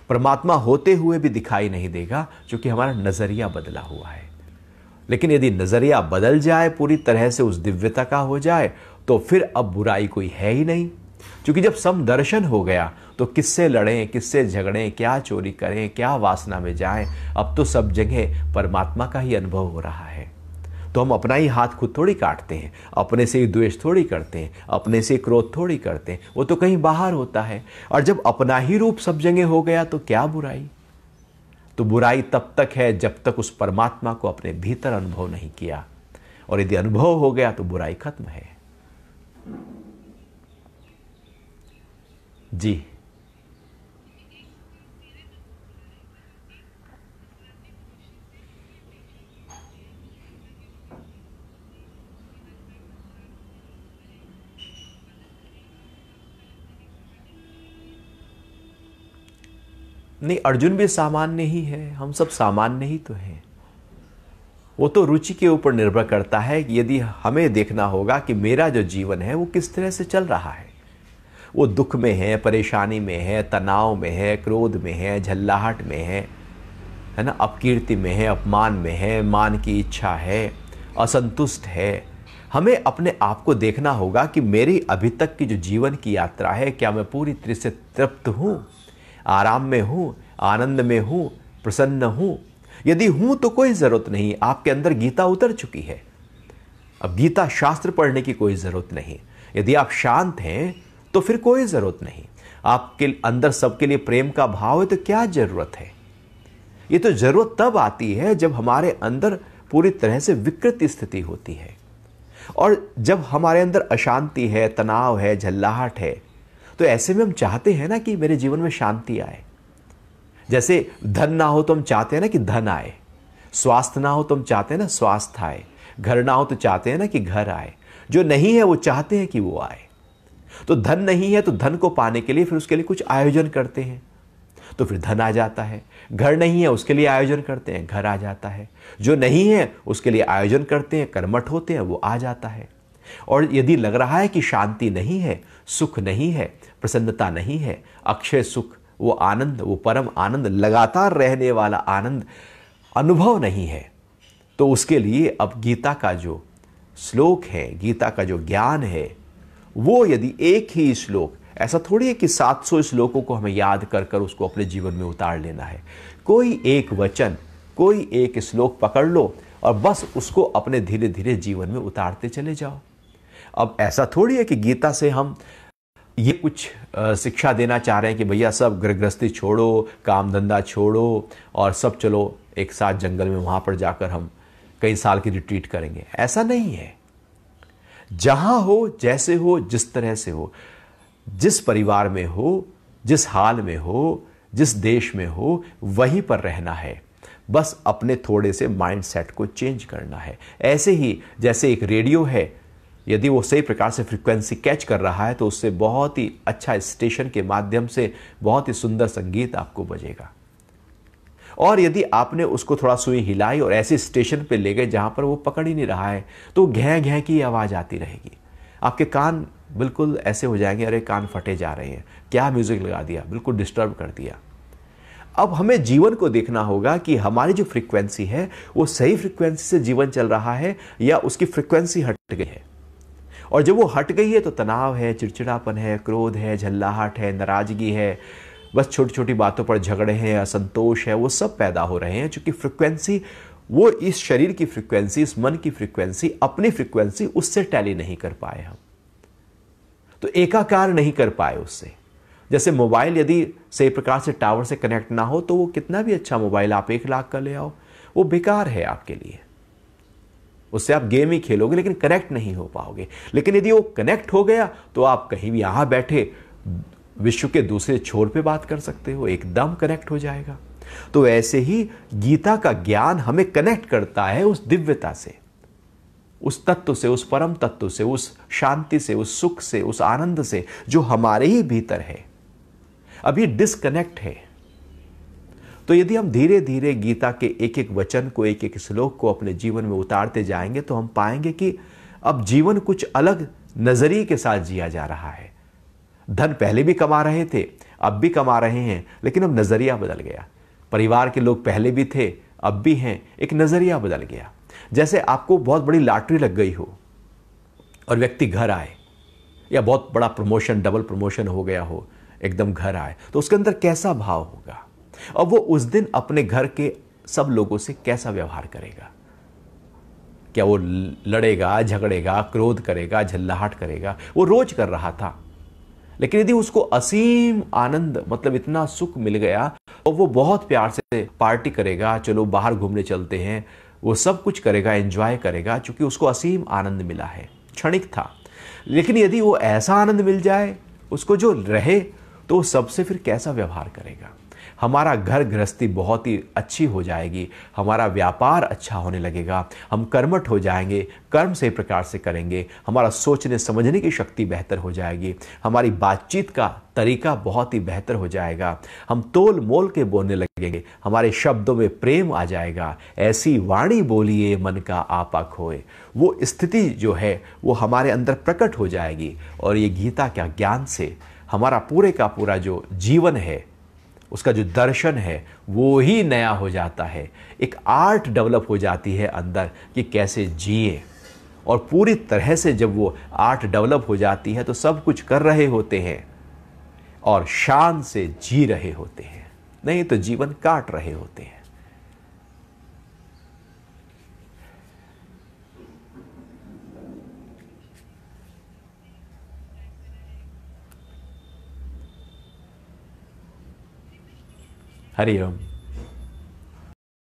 Speaker 1: परमात्मा होते हुए भी दिखाई नहीं देगा, क्योंकि हमारा नजरिया बदला हुआ है। लेकिन यदि नजरिया बदल जाए, पूरी तरह से उस दिव्यता का हो जाए, तो फिर अब बुराई कोई है ही नहीं। क्योंकि जब समदर्शन हो गया तो किससे लड़ें, किससे झगड़ें, क्या चोरी करें, क्या वासना में जाएं, अब तो सब जगह परमात्मा का ही अनुभव हो रहा है। तो हम अपना ही हाथ खुद थोड़ी काटते हैं, अपने से ही द्वेष थोड़ी करते हैं, अपने से क्रोध थोड़ी करते हैं, वो तो कहीं बाहर होता है। और जब अपना ही रूप सब जगह हो गया तो क्या बुराई। तो बुराई तब तक है जब तक उस परमात्मा को अपने भीतर अनुभव नहीं किया, और यदि अनुभव हो गया तो बुराई खत्म है। जी नहीं, अर्जुन भी सामान्य ही है, हम सब सामान्य ही तो हैं। वो तो रुचि के ऊपर निर्भर करता है कि यदि हमें देखना होगा कि मेरा जो जीवन है वो किस तरह से चल रहा है। वो दुख में है, परेशानी में है, तनाव में है, क्रोध में है, झल्लाहट में है ना, अपकीर्ति में है, अपमान में है, मान की इच्छा है, असंतुष्ट है। हमें अपने आप को देखना होगा कि मेरी अभी तक की जो जीवन की यात्रा है, क्या मैं पूरी तरह से तृप्त हूँ, आराम में हूँ, आनंद में हूँ, प्रसन्न हूँ। यदि हूँ तो कोई ज़रूरत नहीं, आपके अंदर गीता उतर चुकी है, अब गीता शास्त्र पढ़ने की कोई ज़रूरत नहीं। यदि आप शांत हैं तो फिर कोई ज़रूरत नहीं। आपके अंदर सबके लिए प्रेम का भाव है तो क्या ज़रूरत है। ये तो जरूरत तब आती है जब हमारे अंदर पूरी तरह से विकृत स्थिति होती है, और जब हमारे अंदर अशांति है, तनाव है, झल्लाहट है, तो ऐसे में हम चाहते हैं ना कि मेरे जीवन में शांति आए। जैसे धन ना हो तो हम चाहते हैं ना कि धन आए, स्वास्थ्य ना हो तो हम चाहते हैं ना स्वास्थ्य आए, घर ना हो तो चाहते हैं ना कि घर आए। जो नहीं है वो चाहते हैं कि वो आए। तो धन नहीं है तो धन को पाने के लिए फिर उसके लिए कुछ आयोजन करते हैं, तो फिर धन आ जाता है। घर नहीं है उसके लिए आयोजन करते हैं, घर आ जाता है। जो नहीं है उसके लिए आयोजन करते हैं, कर्मठ होते हैं, वो आ जाता है। और यदि लग रहा है कि शांति नहीं है, सुख नहीं है, प्रसन्नता नहीं है, अक्षय सुख, वो आनंद, वो परम आनंद, लगातार रहने वाला आनंद अनुभव नहीं है, तो उसके लिए अब गीता का जो श्लोक है, गीता का जो ज्ञान है, वो यदि एक ही श्लोक, ऐसा थोड़ी है कि 700 श्लोकों को हमें याद कर कर उसको अपने जीवन में उतार लेना है। कोई एक वचन, कोई एक श्लोक पकड़ लो और बस उसको अपने धीरे धीरे जीवन में उतारते चले जाओ। अब ऐसा थोड़ी है कि गीता से हम ये कुछ शिक्षा देना चाह रहे हैं कि भैया सब गृहस्थी छोड़ो, काम धंधा छोड़ो और सब चलो एक साथ जंगल में वहां पर जाकर हम कई साल की रिट्रीट करेंगे। ऐसा नहीं है। जहां हो, जैसे हो, जिस तरह से हो, जिस परिवार में हो, जिस हाल में हो, जिस देश में हो, वहीं पर रहना है। बस अपने थोड़े से माइंड सेट को चेंज करना है। ऐसे ही जैसे एक रेडियो है, यदि वो सही प्रकार से फ्रीक्वेंसी कैच कर रहा है तो उससे बहुत ही अच्छा स्टेशन के माध्यम से बहुत ही सुंदर संगीत आपको बजेगा। और यदि आपने उसको थोड़ा सुई हिलाई और ऐसे स्टेशन पे ले गए जहां पर वो पकड़ ही नहीं रहा है, तो घें घें की आवाज आती रहेगी। आपके कान बिल्कुल ऐसे हो जाएंगे, अरे कान फटे जा रहे हैं, क्या म्यूजिक लगा दिया, बिल्कुल डिस्टर्ब कर दिया। अब हमें जीवन को देखना होगा कि हमारी जो फ्रीक्वेंसी है वो सही फ्रीक्वेंसी से जीवन चल रहा है या उसकी फ्रीक्वेंसी हट गई है। और जब वो हट गई है तो तनाव है, चिड़चिड़ापन है, क्रोध है, झल्लाहट है, नाराजगी है, बस छोटी छोटी बातों पर झगड़े हैं, असंतोष है, वो सब पैदा हो रहे हैं। क्योंकि फ्रीक्वेंसी, वो इस शरीर की फ्रीक्वेंसी, इस मन की फ्रीक्वेंसी, अपनी फ्रीक्वेंसी उससे टैली नहीं कर पाए हम, तो एकाकार नहीं कर पाए उससे। जैसे मोबाइल यदि सही प्रकार से टावर से कनेक्ट ना हो तो वो कितना भी अच्छा मोबाइल आप 1 लाख का ले आओ, वो बेकार है आपके लिए। उससे आप गेम ही खेलोगे लेकिन कनेक्ट नहीं हो पाओगे। लेकिन यदि वो कनेक्ट हो गया तो आप कहीं भी यहां बैठे विश्व के दूसरे छोर पे बात कर सकते हो, एकदम कनेक्ट हो जाएगा। तो ऐसे ही गीता का ज्ञान हमें कनेक्ट करता है उस दिव्यता से, उस तत्व से, उस परम तत्व से, उस शांति से, उस सुख से, उस आनंद से जो हमारे ही भीतर है। अभी डिस्कनेक्ट है। तो यदि हम धीरे धीरे गीता के एक एक वचन को, एक एक श्लोक को अपने जीवन में उतारते जाएंगे तो हम पाएंगे कि अब जीवन कुछ अलग नजरिए के साथ जिया जा रहा है। धन पहले भी कमा रहे थे, अब भी कमा रहे हैं, लेकिन अब नजरिया बदल गया। परिवार के लोग पहले भी थे, अब भी हैं, एक नजरिया बदल गया। जैसे आपको बहुत बड़ी लॉटरी लग गई हो और व्यक्ति घर आए, या बहुत बड़ा प्रमोशन, डबल प्रमोशन हो गया हो, एकदम घर आए, तो उसके अंदर कैसा भाव होगा और वो उस दिन अपने घर के सब लोगों से कैसा व्यवहार करेगा? क्या वो लड़ेगा, झगड़ेगा, क्रोध करेगा, झल्लाहट करेगा? वो रोज कर रहा था। लेकिन यदि उसको असीम आनंद, मतलब इतना सुख मिल गया, तो वो बहुत प्यार से पार्टी करेगा, चलो बाहर घूमने चलते हैं, वो सब कुछ करेगा, एंजॉय करेगा, क्योंकि उसको असीम आनंद मिला है। क्षणिक था। लेकिन यदि वो ऐसा आनंद मिल जाए उसको जो रहे, तो वो सबसे फिर कैसा व्यवहार करेगा? हमारा घर गृहस्थी बहुत ही अच्छी हो जाएगी, हमारा व्यापार अच्छा होने लगेगा, हम कर्मठ हो जाएंगे, कर्म सही प्रकार से करेंगे, हमारा सोचने समझने की शक्ति बेहतर हो जाएगी, हमारी बातचीत का तरीका बहुत ही बेहतर हो जाएगा, हम तोल मोल के बोलने लगेंगे, हमारे शब्दों में प्रेम आ जाएगा। ऐसी वाणी बोलिए मन का आपा खोए, वो स्थिति जो है वो हमारे अंदर प्रकट हो जाएगी। और ये गीता का ज्ञान से हमारा पूरे का पूरा जो जीवन है, उसका जो दर्शन है वो ही नया हो जाता है। एक आर्ट डेवलप हो जाती है अंदर कि कैसे जिए। और पूरी तरह से जब वो आर्ट डेवलप हो जाती है तो सब कुछ कर रहे होते हैं और शान से जी रहे होते हैं, नहीं तो जीवन काट रहे होते हैं। हरि ओम।